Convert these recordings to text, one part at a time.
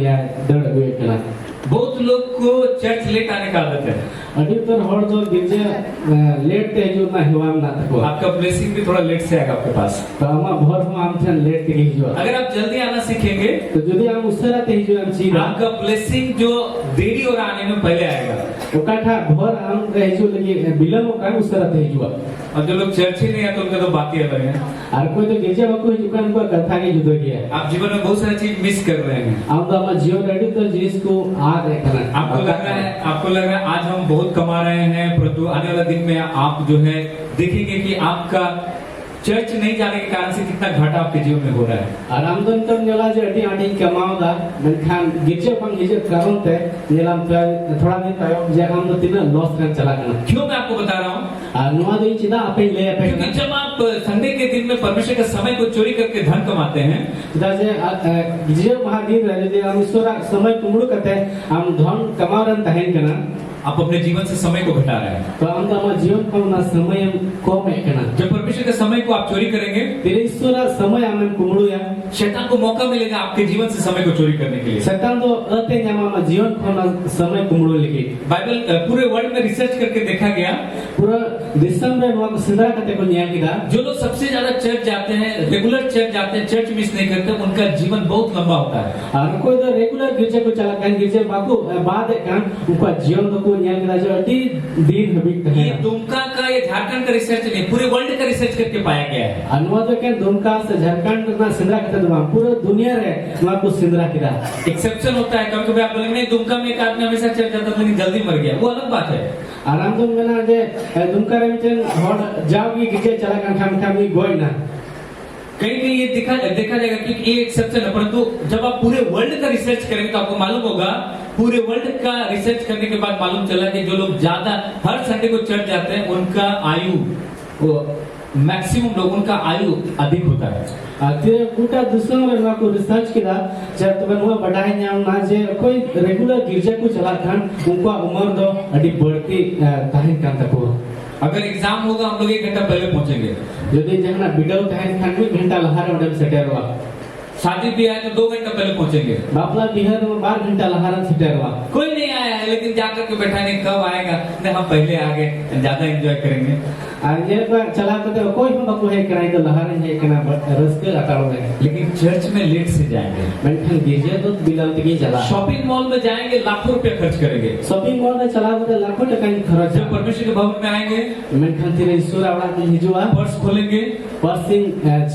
या दड़ हुए कना बहुत लोग को चर्च लेट आने का आदत है। अभी तो हर जो गिरजे लेट ते जो ना हिवाम ना तको आपका ब्लेसिंग भी थोड़ा लेट से आएगा आपके पास। तो हम भर हम आम थे लेट के जो अगर आप जल्दी आना सीखेंगे तो यदि हम उससे रहते जो हम चीज आपका ब्लेसिंग जो देरी और आने में पहले आएगा। तो काठा भर हम रह जो लगी बिलम का उससे रहते जो और जो लोग चर्च ही नहीं आते उनका तो बात ही अलग है। और कोई तो गिरजे बको जुकान को कथा के जुदो गया आप जीवन में बहुत सारी चीज मिस कर रहे हैं। हम तो हम जियो रेडी तो जिसको आ देखना आपको लग रहा है आज हम बहुत कमा रहे हैं, परंतु आने वाला दिन में आप जो है देखेंगे कि आपका चर्च नहीं जाने के कारण से कितना घाटा आपके जीवन में हो रहा है। आराम दन तब नेला जे अडी आडी कमाओ दा मनखान गिरजे पंग हिजे कारण ते नेलाम थोड़ा दिन तायो जे हम तो तीन लॉस कर चला करना। क्यों मैं आपको बता रहा हूँ? नुआ दो चिदा अपे ले अपे क्योंकि जब आप संडे के दिन में परमेश्वर का समय को चोरी करके धन कमाते हैं चिदा जे गिरजे महादीन रहे जे हम ईश्वर समय कुमड़ू करते हम धन कमाओ रन तहन करना आप अपने जीवन से समय को घटा रहे हैं। तो हम तो जीवन को ना समय कम है करना। जब परमेश्वर के समय को आप चोरी करेंगे तेरे ईश्वर समय हम कुमड़ू या शैतान को मौका मिलेगा आपके जीवन से समय को चोरी करने के लिए। शैतान तो अते न्यामा जीवन को ना समय कुमड़ू लेके बाइबल पूरे वर्ल्ड में रिसर्च करके देखा गया पूरा दिसम में वहां सिंदरा कते को न्याय किया जो लोग सबसे ज्यादा चर्च जाते हैं, रेगुलर चर्च जाते हैं, चर्च मिस नहीं करते, उनका जीवन बहुत लंबा होता है। और कोई तो रेगुलर गिरजे को चला कान गिरजे बाकू बाद कान उनका जीवन को न्याय किया जो अति दिन हबिक है। ये दुमका का ये झारखंड का रिसर्च नहीं, पूरे वर्ल्ड का रिसर्च करके पाया गया है। अनुवाद के दुमका से झारखंड ना सिंदरा कते दुमा पूरा दुनिया रे वहां को सिंदरा किया। एक्सेप्शन होता है, कभी-कभी आप बोलेंगे नहीं दुमका में एक आदमी हमेशा चर्च जाता था लेकिन जल्दी मर गया, वो अलग बात है। आराम तो मेना जे दुमका रे में हॉट जाओगी गिरजे चला कान खाम खामी गोई ना कहीं कहीं ये देखा जाएगा कि ये एक्सेप्शन है, परंतु जब आप पूरे वर्ल्ड का रिसर्च करेंगे तो आपको मालूम होगा, पूरे वर्ल्ड का रिसर्च करने के बाद मालूम चला कि जो लोग ज्यादा हर संडे को चर्च जाते हैं उनका आयु मैक्सिमम लोग उनका आयु अधिक होता है। आते पूरा दूसरा में को रिसर्च किया जब तो वो बढ़ाए ना जे कोई रेगुलर गिरजे को चला खान उनका उम्र दो अड़ी बढ़ती ताहिन का तक अगर एग्जाम होगा हम लोग 1 घंटा पहले पहुंचेंगे, यदि जहां बिडल ताहिन खान 1 घंटा लहार उडम सेटेरवा शादी ब्याह है तो 2 घंटा पहले पहुंचेंगे, बापला बिहार में 12 घंटा लहार सेटेरवा कोई नहीं आया है लेकिन जाकर के बैठाने कब आएगा, नहीं हम पहले आ गए ज्यादा एंजॉय करेंगे। ये चला करते कोई हम बको है कराई तो लहार है कना रस्ते अटाड़ो है, लेकिन चर्च में लेट से जाएंगे, मेंटन गिरजे तो बिलल तक चला शॉपिंग मॉल में जाएंगे लाखों रुपए खर्च करेंगे, शॉपिंग मॉल में चला करते लाखों टका खर्च। जब परमेश्वर के भवन में आएंगे मेंटन तेरे ईश्वर आवड़ा के हिजुआ पर्स खोलेंगे, पर्सिंग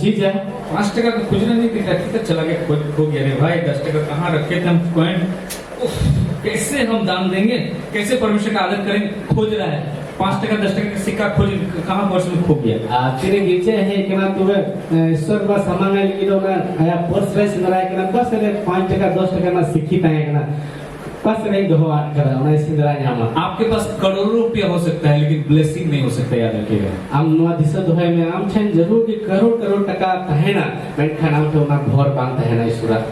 चीज है 5 टका का खुजरा नहीं दिख रहा, कितना चला गया खो गया रे भाई, 10 टका कहाँ रखे थे हम कॉइन, कैसे हम दान देंगे, कैसे परमेश्वर का आदर करेंगे, खोज रहा है 5 टका 10 टका का सिक्का खोज कहाँ पर्स में खो गया। तेरे गिरजे है कि ना तू ईश्वर का सामान है लेकिन ना आया पर्स रे सिंदरा है कि ना बस रे 5 टका 10 टका ना सिक्की है कि ना बस रे दो आठ करा ना सिंदरा न्यामा। आपके पास करोड़ों रुपया हो सकता है लेकिन ब्लेसिंग नहीं हो सकता, याद रखिएगा। आम नुआ दिशा दोहे में आम छन जरूर कि करोड़ टका तहेना मेंटन आम तो ना भर बांध तहेना ईश्वर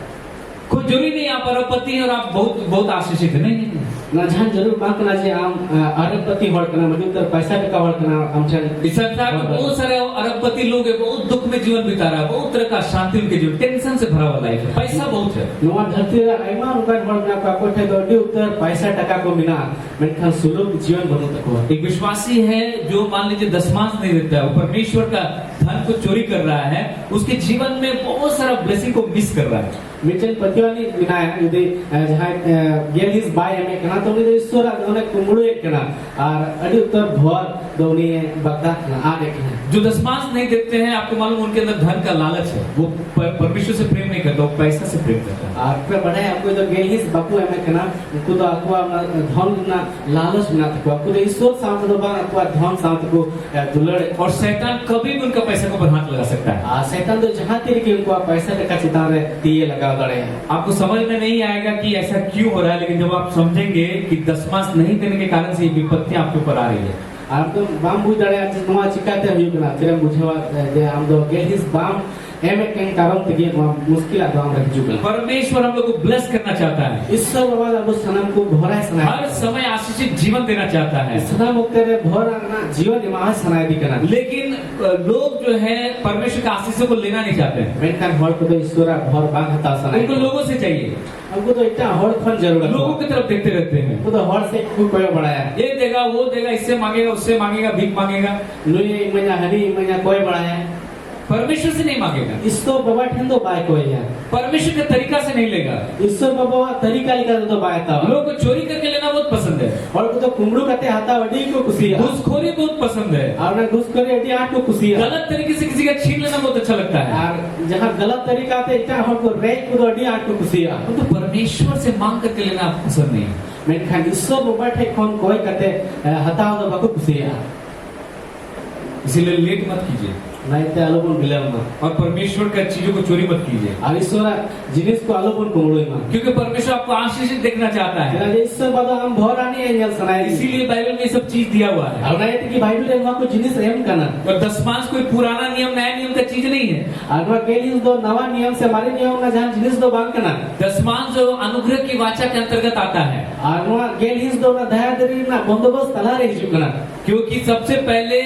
कोई जरूरी नहीं आप अरबपति और आप बहुत आशीषित है, नहीं ना जान जरूर बात ना जे आम अरबपति होड़ करना मतलब तर पैसा टका होड़ करना आम छन इस संसार में बहुत सारे अरबपति लोग है, बहुत दुख में जीवन बिता रहा है, बहुत तरह का शांति उनके जीवन, टेंशन से भरा हुआ लाइफ है, पैसा बहुत है। नुआ धरती रे आइमा रुपया होड़ में आपका कोठे तो डी उत्तर पैसा टका को बिना मेंटन सुलभ जीवन बनो तको। एक विश्वासी है जो मान लीजिए दशमांश नहीं देता है, वो परमेश्वर का धन को चोरी कर रहा है, उसके जीवन में बहुत सारा ब्लेसिंग को मिस कर रहा है। मिचन प्रतिवानी विनाय यदि जहां गेलिस बाय में कना तो ने ईश्वर ने कुमड़ो एक कना और अडी उत्तर भर दोनी बता आ देखना जो दशमांश नहीं देते हैं, आपको मालूम उनके अंदर धन का लालच है, वो परमेश्वर से प्रेम नहीं करता, वो पैसा से प्रेम करता है। और फिर बढ़े आपको तो गेलिस बाकू में कना उनको तो आपको धन ना लालच ना तको आपको तो ईश्वर साथ दो बार आपको धन साथ को दुलड़ और शैतान कभी भी उनका पैसा को हाथ लगा सकता है। शैतान तो जहां तेरे के उनको पैसा टका चितारे दिए लगा दड़े। आपको समझ में नहीं आएगा कि ऐसा क्यों हो रहा है, लेकिन जब आप समझेंगे कि दशमांश नहीं देने के कारण से ये विपत्तियां आपके ऊपर आ रही है। आप तो बाम बुझ दड़े आज नवा चिकाते हुई कना तेरे बुझवा दे हम दो गेलिस बाम एमे केन कारण तगे मुश्किल आ हम रहिजुगा परमेश्वर हम लोग को ब्लेस करना चाहता है, ईश्वर बाबा अब सनम को भराय सना हर समय आशीषित जीवन देना चाहता है। सनम उतरे भराना जीवन इमा सनाय दी कना लेकिन लोग जो है परमेश्वर के आशीषों को लेना नहीं चाहते हैं, मेनखान हर को तो ईश्वर भर बाग हता सनाय उनको लोगों से चाहिए, हमको तो इतना हर खन जरूरत लोगों की तरफ देखते रहते हैं। वो तो हर से कोई बढ़ाया ये देगा वो देगा, इससे मांगेगा उससे मांगेगा, भीख मांगेगा, नुई मजा हनी मजा कोई बढ़ाया परमेश्वर से नहीं मांगेगा, ईश्वर बाबा ठंडो बाय कोई है परमेश्वर के तरीका से नहीं लेगा। ईश्वर बाबा तरीका लिखा तो बाय था लोगों को चोरी करके लेना बहुत पसंद है, और को तो कुमड़ू कहते हाथा वडी को खुशी है घूसखोरी बहुत पसंद है, और ना घुस करे एडी आठ को खुशी है गलत तरीके से किसी का छीन लेना बहुत अच्छा लगता है। और जहां गलत तरीका से इतना हमको रेक को अडी आठ को खुशी है तो परमेश्वर से मांग करके लेना पसंद नहीं है। मेनखान ईश्वर बाबा ठे कौन कोई कहते हताओ तो बाको खुशी है, इसीलिए लेट मत कीजिए नहीं ते आलोपन बिलम और परमेश्वर का चीजों को चोरी मत कीजिए, और ईश्वर जिनिस को आलोपन कुमड़ो में क्योंकि परमेश्वर आपको आशीषित देखना चाहता है। तेरा ईश्वर बाबा हम भरानी एंजल सनाय इसीलिए बाइबल में ये सब चीज दिया हुआ है। और नहीं कि बाइबल में को जिनिस रहम करना और दशमांश कोई पुराना नियम नया नियम का चीज नहीं है। और केलिस दो नवा नियम से हमारे नियम ना जहां जिनिस दो बांग करना दशमांश जो अनुग्रह की वाचा के अंतर्गत आता है, और केलिस दो ना दया दरी ना बंदोबस्त तला रही चुकना क्योंकि सबसे पहले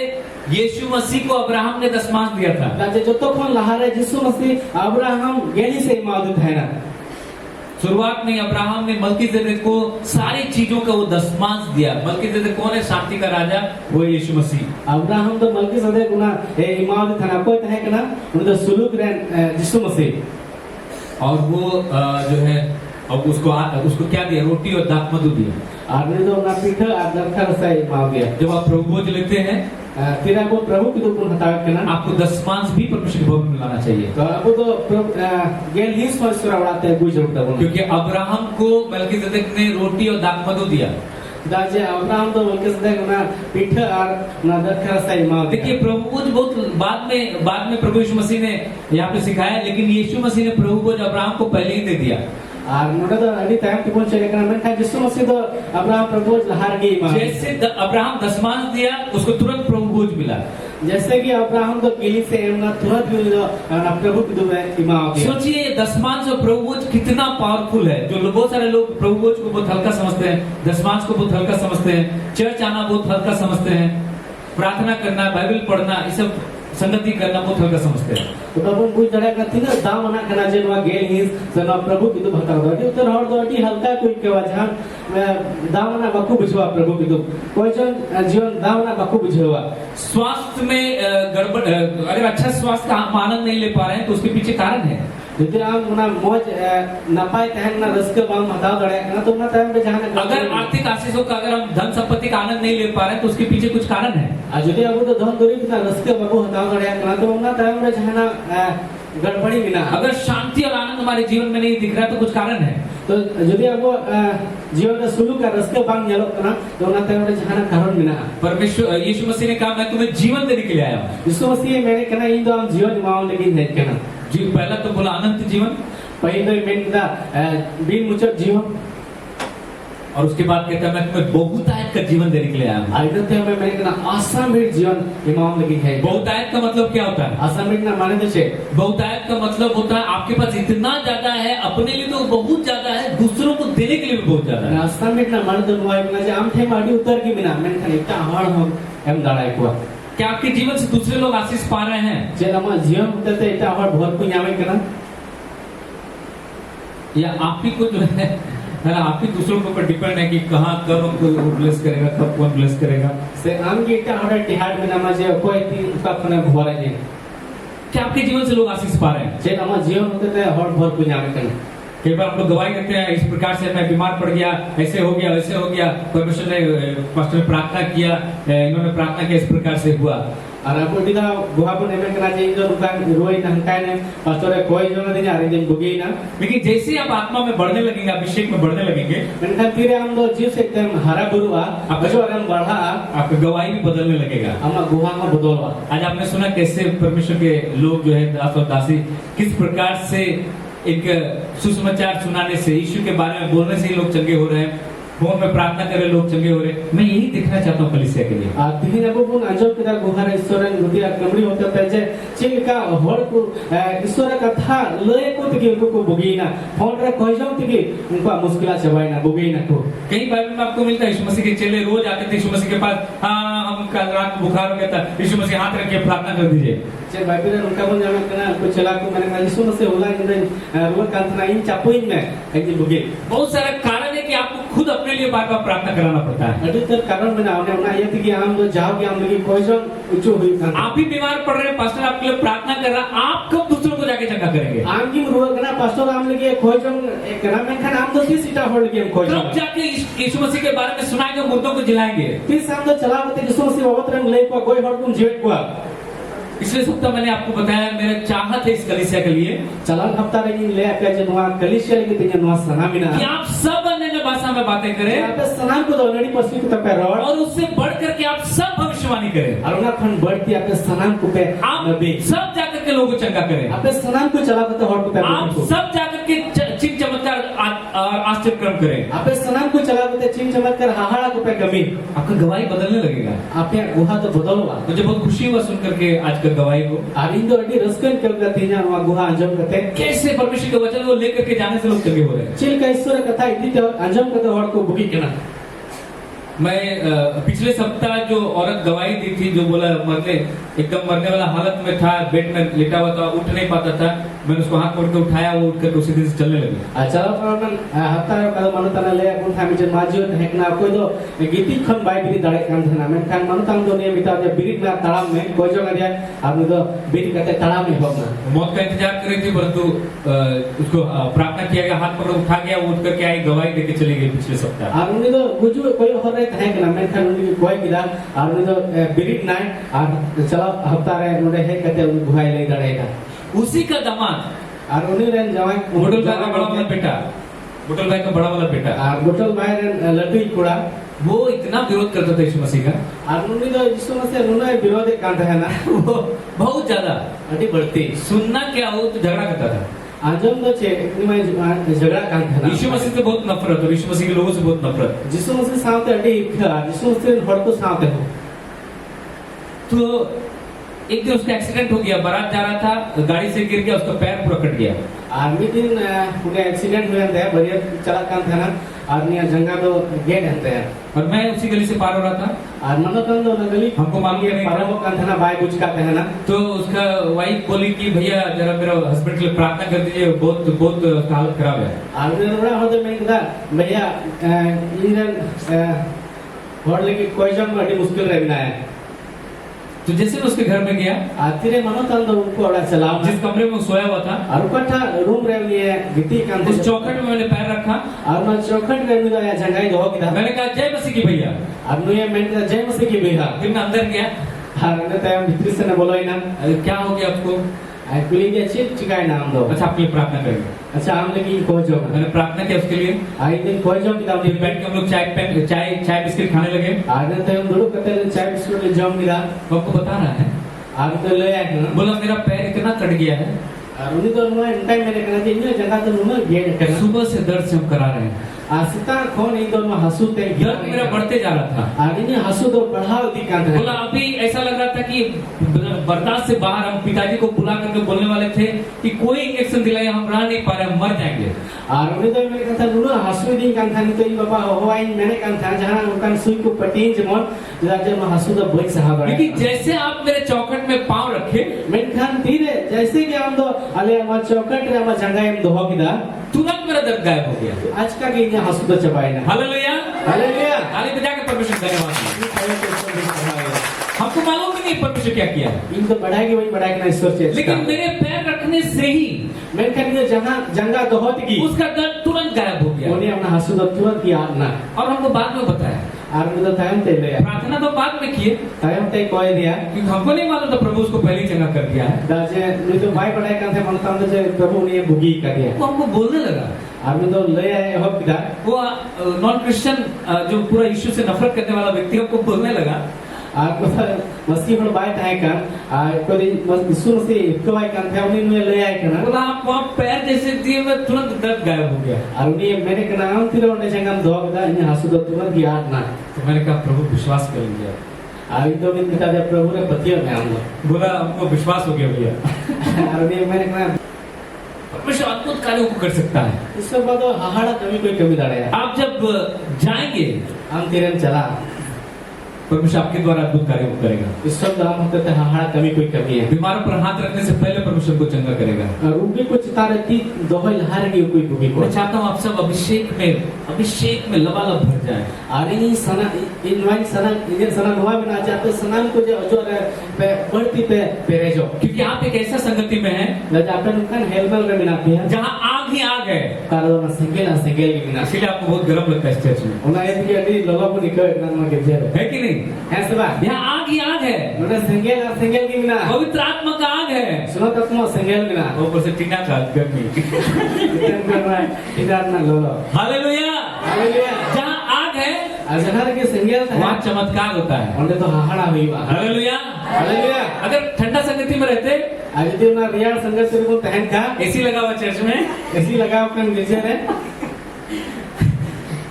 यीशु मसीह को अब्राहम ने दशमांश दिया था। ताजे जो तो कौन लहारे यीशु मसीह अब्राहम गेली से मौजूद है ना, शुरुआत में अब्राहम ने मल्कीजेदेक को सारी चीजों का वो दशमांश दिया। मल्कीजेदेक कौन है? शांति का राजा, वो यीशु मसीह। अब्राहम तो मल्कीजेदेक ना ए मौजूद था ना कोई है कि ना उन तो सुलूक रे यीशु मसीह, और वो जो है अब उसको क्या दिया? रोटी और दाखमधु दिया। आपने तो ना पीठ और दरखर से मांग दिया। जब आप प्रभु भोज लेते हैं फिर आपको प्रभु की तो कौन हटावे के ना आपको दशमांश भी परमेश्वर के भवन में लाना चाहिए, तो आपको तो गेल ही स्वस्थ उड़ाते हैं कोई जरूरत है क्योंकि अब्राहम को मल्कीजेदेक ने रोटी और दाखमधु दिया। दाजे अब्राहम तो मल्कीजेदेक ना पीठ और ना दरखर से मांग। देखिए प्रभु भोज बहुत बाद में प्रभु यीशु मसीह ने यहाँ पे सिखाया, लेकिन यीशु मसीह ने प्रभु भोज अब्राहम को पहले ही दे दिया। और नोड़ा तो अभी टाइम की पहुंचे लेकिन मैं कहा यीशु मसीह तो अब्राहम प्रभु हार गई मां। जैसे अब्राहम दशमांश दिया उसको तुरंत प्रभु भोज मिला। जैसे कि अब्राहम तो किली से ना तुरंत भी प्रभु की दुआ इमाम। सोचिए दशमांश और प्रभु भोज कितना पावरफुल है। जो बहुत सारे लोग प्रभु भोज को बहुत हल्का समझते हैं, दशमांश को बहुत हल्का समझते हैं, चर्च आना बहुत हल्का समझते हैं, प्रार्थना करना, बाइबल पढ़ना, ये सब संगति करना बहुत हल्का समझते हैं। तो अपन कुछ जगह का तीन दाम ना करना जे वा गेल ही सना प्रभु की तो भता दो उतर हर दो डी हल्का कोई के वजह दाम ना बकु बुझवा प्रभु की तो कोई जन जीवन दाम ना बकु बुझवा। स्वास्थ्य में गड़बड़, अगर अच्छा स्वास्थ्य का हम आनंद नहीं ले पा रहे हैं तो उसके पीछे कारण है। यदि आप ना मौज नपाए तहन ना रस्के बाम हटाव दड़े ना तो ना टाइम पे जहां अगर आर्थिक आशीषों का, अगर हम धन संपत्ति का आनंद नहीं ले पा रहे हैं तो उसके पीछे कुछ कारण है। आज यदि आप तो धन दौरी ना रस्के बाबू हटाव दड़े ना तो ना टाइम पे जहां ना गड़बड़ी बिना। अगर शांति और आनंद हमारे जीवन में नहीं दिख रहा तो कुछ कारण है। तो यदि आप जीवन में सुलूक का रस्के बाम येलो करना तो ना टाइम पे जहां ना कारण बिना। परमेश्वर यीशु मसीह ने कहा मैं तुम्हें जीवन देने के लिए आया हूँ। यीशु मसीह मैंने कहना इन दो हम जीवन माओ लेकिन है कहना जी पहला तो बोला अनंत जीवन, पहले तो मैं कहता बिन मुचक जीवन, और उसके बाद कहता है मैं तुम्हें बहुतायत का जीवन देने के लिए आया हूँ। आइडर थे मैं कहना आसामिक जीवन इमाम लेकिन है। बहुतायत का मतलब क्या होता है? आसामिक ना माने तो छे बहुतायत का मतलब होता है आपके पास इतना ज्यादा है, अपने लिए तो बहुत ज्यादा है, दूसरों को देने के लिए भी बहुत ज्यादा है। आसामिक ना माने तो मोबाइल में जे आम थे माडी उतर की बिना मैं कहना इतना हार्ड हम एम दाड़ाई को क्या आपके जीवन से दूसरे लोग आशीष पा रहे हैं? जे लमा जीवन उतरते इतना हार्ड बहुत को यामे करना या आप ही को जो है आप ही दूसरों के ऊपर डिपेंड है कि कहाँ कब हमको ब्लेस करेगा, कब कौन ब्लेस करेगा। से आम की इतना हार्ड टिहाड बिना मजे कोई तीन का फने भोरे नहीं क्या आपके जीवन से लोग आशीष पा रहे हैं? जे लमा जीवन उतरते हार्ड बहुत को यामे करना। कई बार हम लोग गवाही देते हैं इस प्रकार से मैं बीमार पड़ गया, ऐसे हो गया, वैसे हो गया, परमेश्वर ने पास्टर ने प्रार्थना किया, इन्होंने प्रार्थना किया, इस प्रकार से हुआ। और आपको दिखा गुहा को नेमे करना चाहिए जो दुकान रोई नहकाए ने पास्टर कोई जो ना देने आ रहे दिन बुगी ना। लेकिन जैसे आप आत्मा में बढ़ने लगेंगे, अभिषेक में बढ़ने लगेंगे, मेनखान तीरे हम दो जीव से एकदम हरा बुरुआ अब जो हम बढ़ा आपका गवाही भी बदलने लगेगा। हम गुहा में बदलवा। आज आपने सुना कैसे परमेश्वर के लोग जो है दास और दासी किस प्रकार से एक सुसमाचार सुनाने से, यीशु के बारे में बोलने से ही लोग चंगे हो रहे हैं। फोन में प्रार्थना करे लोग चंगे हो रहे। मैं यही देखना चाहता हूँ कलीसिया के लिए। तिहिन अबो बुन आंजम केदा गुहार ईश्वरन गुदिया कमरी होते तेजे चिलका हर को ईश्वर कथा लय को तकी उनको बुगीना फोन रे कहजम तकी उनका मुश्किल चबाइना बुगीना को। कहीं बाइबल में आपको मिलता है यीशु मसीह के चेले रोज आते थे यीशु मसीह के पास, हाँ हम कल रात बुखार हो गया था, यीशु मसीह हाथ रख के प्रार्थना कर दीजिए। चे बाइबल रे उनका बोल जामे कना को चला को मैंने कहा यीशु मसीह होला इन रोज कांतना इन चापोइन में एक बुगे। बहुत सारा कारण है कि आपको खुद अपने लिए बार बार प्रार्थना कराना पड़ता है। अधिकतर कारण बना उन्हें ये थी कि हम जो जाओ कि हम लोग कहजम उच्चो हुई आप भी बीमार पड़ रहे हैं, पास्टर आपके लिए प्रार्थना कर रहा, आप कब दूसरों को जाके चंगा करेंगे? आम की रोग ना पास्टर हम लोग ये कहजम एक ना मैं खान हम तो किस सीटा होल्ड के हम कहजम कब जाके यीशु मसीह के बारे में सुनाएंगे, मुर्दों को जिलाएंगे? किस हम तो चला बते यीशु मसीह बाबत रंग ले को कोई हर तुम जीवित को पिछले सप्ताह मैंने आपको बताया मेरा चाहत है इस कलीसिया के लिए चला हफ्ता रे ले आके जो वहां कलीसिया के तिने नुआ सनामिना कि आप सब अन्य भाषा में बातें करें आप सनाम को दोनड़ी पसी को तपे रोड और उससे बढ़ करके आप सब भविष्यवाणी करें और ना खन बढ़ती आप सनाम को पे आप नबी सब जाकर के लोगों को चंगा करें। आप सनाम को चला बते हर को पे आप सब जाकर के चिन्ह चमत्कार और आश्चर्य क्रम करें। आप सनाम को चला बते चिन्ह चमत्कार हाहाड़ा को पे कमी आपका गवाही बदलने लगेगा। आप गुहा तो बदलवा। मुझे बहुत खुशी हुआ सुन करके आज का गवाही को। आरिंदो अडी रस्कन के उनका तीन नुआ गुहा अंजम करते कैसे परमेश्वर के वचन को लेकर के जाने से लोग चंगे हो रहे हैं। चिल का ईश्वर कथा इतनी तो अंजम करते हर को बुकी केना। मैं पिछले सप्ताह जो औरत गवाही दी थी जो बोला एकदम मरने वाला हालत में था, बेड में लेटा हुआ था, उठ नहीं पाता था, मैंने उसको हाथ पकड़ के उठाया, वो उठ कर उसी दिन से चलने लगे। चलो परमन हफ्ता का मनोतना ले अपन थामी जन माजियो हेकना कोई तो गीति खन बाई बिरी दाड़े कान धना मैं खान मनोताम जो ने बिता दे बिरी ना तालाब में कोई जो दिया आपने तो बिरी कहते तालाब में होना मौत का इंतजार कर रही थी परंतु उसको प्रार्थना किया गया, हाथ पकड़ उठा गया, वो उठ करके आई, गवाही देके चली गई पिछले सप्ताह। और उन्हें तो गुजु कोई हो रहे थे कि ना मैं खान उन्हें कोई किदा और उन्हें तो बिरी ना और चलो हफ्ता रे उन्हें है कहते उन्हें गुहाई ले दाड़ेगा उसी का दामाद और उन्हें रेन जवान बुटल भाई का बड़ा वाला बेटा, बुटल भाई का बड़ा वाला बेटा और बुटल भाई रेन लड्डू कुड़ा वो इतना विरोध करता था यीशु मसीह का। और उन्हें तो यीशु मसीह उन्हें विरोध कांड है ना वो बहुत ज्यादा अति बढ़ती सुनना क्या हो तो झगड़ा करता था। आजम तो छे में झगड़ा कांड है ना यीशु मसीह से बहुत नफरत और यीशु मसीह के लोगों से बहुत नफरत। यीशु मसीह साथ अड़ी यीशु मसीह हर को साथ है। तो एक दिन उसका एक्सीडेंट हो गया, बारात जा रहा था, गाड़ी से गिर गया, उसका पैर पूरा कट गया। आर्मी दिन उन्हें एक्सीडेंट हुआ था, बढ़िया चला काम था ना, आर्मी जंगा तो गेट हंते हैं। और मैं उसी गली से पार हो रहा था। और मतलब तो ना गली हमको मालूम नहीं पार हो काम था ना, बाय कुछ का है ना। तो उसका वाइफ बोली कि भैया जरा मेरा हस्बैंड के लिए प्रार्थना कर दीजिए, बहुत बहुत उसका हालत खराब है। आर्मी ने बड़ा होते मैंने कहा भैया इंजन और लेके कोई जम बड़ी मुश्किल रहना है। तो जैसे मैं उसके घर में गया, आतिरे मनो तंद उनको बड़ा चलाओ जिस कमरे में सोया हुआ था और कट्ठा रूम रे लिए गीति कांड उस चौखट में मैंने पैर रखा और मैं चौखट में मुझे या जंगाई दो किदा मैंने कहा जय मसीह की भैया। अब नुए मैंने जय मसीह की भैया फिर मैं अंदर गया, हाँ मैंने तय भीतर से न बोलो ही ना क्या हो गया आपको? आई कुली के चिट चिकाई नाम दो। अच्छा आपके लिए प्रार्थना करेंगे। अच्छा हम लेकिन कोई जो मैंने प्रार्थना किया उसके लिए। आई दिन कोई जो किताब फिर बैठ के हम लोग चाय बिस्किट खाने लगे। आगे तो हम दोनों कहते चाय बिस्कुट ले जाम मिला वो आपको बता रहा है, आगे तो ले आए ना बोला मेरा पैर इतना कट गया है और उन्हीं तो नुए टाइम मैंने कहना चाहिए जगह तो नुए गेट करना सुबह से दर्द से हम करा रहे हैं। आसिता कौन इन दोनों हंसू ते दर्द मेरा बढ़ते जा रहा था। आगे ने हंसू तो बढ़ाओ दिखाते हैं। बोला अभी ऐसा लग रहा था कि बर्दाश्त से बाहर, हम पिताजी को बुला करके बोलने वाले थे कि कोई इंजेक्शन दिलाए, हम रह नहीं पा रहे, हम मर जाएंगे। और उन्हें तो मैंने कहा था नुना हंसू दी कान था नहीं तो ये बाबा हो आई मैंने कान था जहाँ उनका सुई को पटीन जमोन जब मैं हंसू तो बच साहब लेकिन जैसे आप मेरे चौखट में पांव रखे मैं खान तीरे जैसे कि हम तो अले हमारे चौखट रे हमारे जंगा हम दो किदा तुरंत मेरा दर्द गायब हो गया। आज का कि यहाँ हंसू तो चबाई ना हालेलुया हालेलुया ताली बजा के परमेश्वर धन्यवाद। हमको मालूम ही नहीं परमेश्वर क्या किया, इनको बढ़ाएगी वही बढ़ाएगी ना ईश्वर से। लेकिन मेरे पैर रखने से ही मैं कहने जहाँ जंगा दोहत की उसका दर्द तुरंत गायब हो गया। उन्हें अपना हंसू तो तुरंत किया ना और हमको बाद में बताया, और मुझे टाइम ते ले प्रार्थना तो बाद में किए, टाइम ते कोई दिया क्योंकि हमको नहीं मालूम था प्रभु उसको पहले ही चंगा कर दिया है। दाजे मुझे तो भाई बढ़ाए कान थे मनता हूँ जे प्रभु ने बुगी कर दिया वो हमको बोलने लगा। और मैं तो ले आए हो पिता वो नॉन क्रिश्चियन जो पूरा यीशु से नफरत करने वाला व्यक्ति हमको बोलने लगा। और मसीह हड़ बाय ताहे कान को यीशु मसीह इतवाय कान थे उनी नुए ले आए कना बोला आप वहाँ पैर जैसे दिए मैं तुरंत दर्द गायब हो गया। और उनी मैंने कना हम तिरो ने जंगम दो गदा इन हासु दो तुरंत याद ना। तो मैंने कहा प्रभु विश्वास कर लिया। और तो भी निका दे प्रभु रे पतियो में हम बोला हमको विश्वास हो गया भैया। और उनी मैंने कना परमेश्वर अद्भुत कार्यों को कर सकता है। इससे बाद हाहाड़ा कभी कोई कमी दाड़े आप जब जाएंगे हम तेरे चला परमेश्वर आपके द्वारा अद्भुत कार्यों को करेगा। इस सब दाम होते थे हाहाड़ा कमी कोई कमी है। बीमारों पर हाथ रखने से पहले परमेश्वर को चंगा करेगा। रूबी को चितारती दोहल हारेगी कोई रूबी को। मैं चाहता हूँ आप सब अभिषेक में लबालब भर जाए। अरे नहीं सना इन वाइन सना इन्हें सना नुआ में ना चाहते सना को जो पे बढ़ती पे पेरे जो क्योंकि आप एक ऐसा संगति में हैं लजा आपने नुकसान हेलमेल में मिलाती है जहाँ आग ही आग है। कारण ना सिंगल की मिला इसलिए आपको बहुत गर्म लगता है स्टेज में। उन्हें ये भी अभी लोगों को निकल ना मगे जेल है कि नहीं? ऐसे बात यहाँ आग ही आग है। उन्हें सिंगल की मिला पवित्र आत्मा का आग है। सुनो तो तुम सिंगल मिला ऊपर से टीना का गर्मी। इधर ना लो हालेलुया। हालेलुया जहाँ आग है अजनर के सिंगल वहाँ चमत्कार होता है। उन्हें तो हाहाड़ा हुई बा हालेलुया। हालेलुया अगर ठंडा संगति में रहते आज दिन ना रियाल संगत को तहन का एसी लगा हुआ चर्च में ऐसी लगाओ कर नीचे है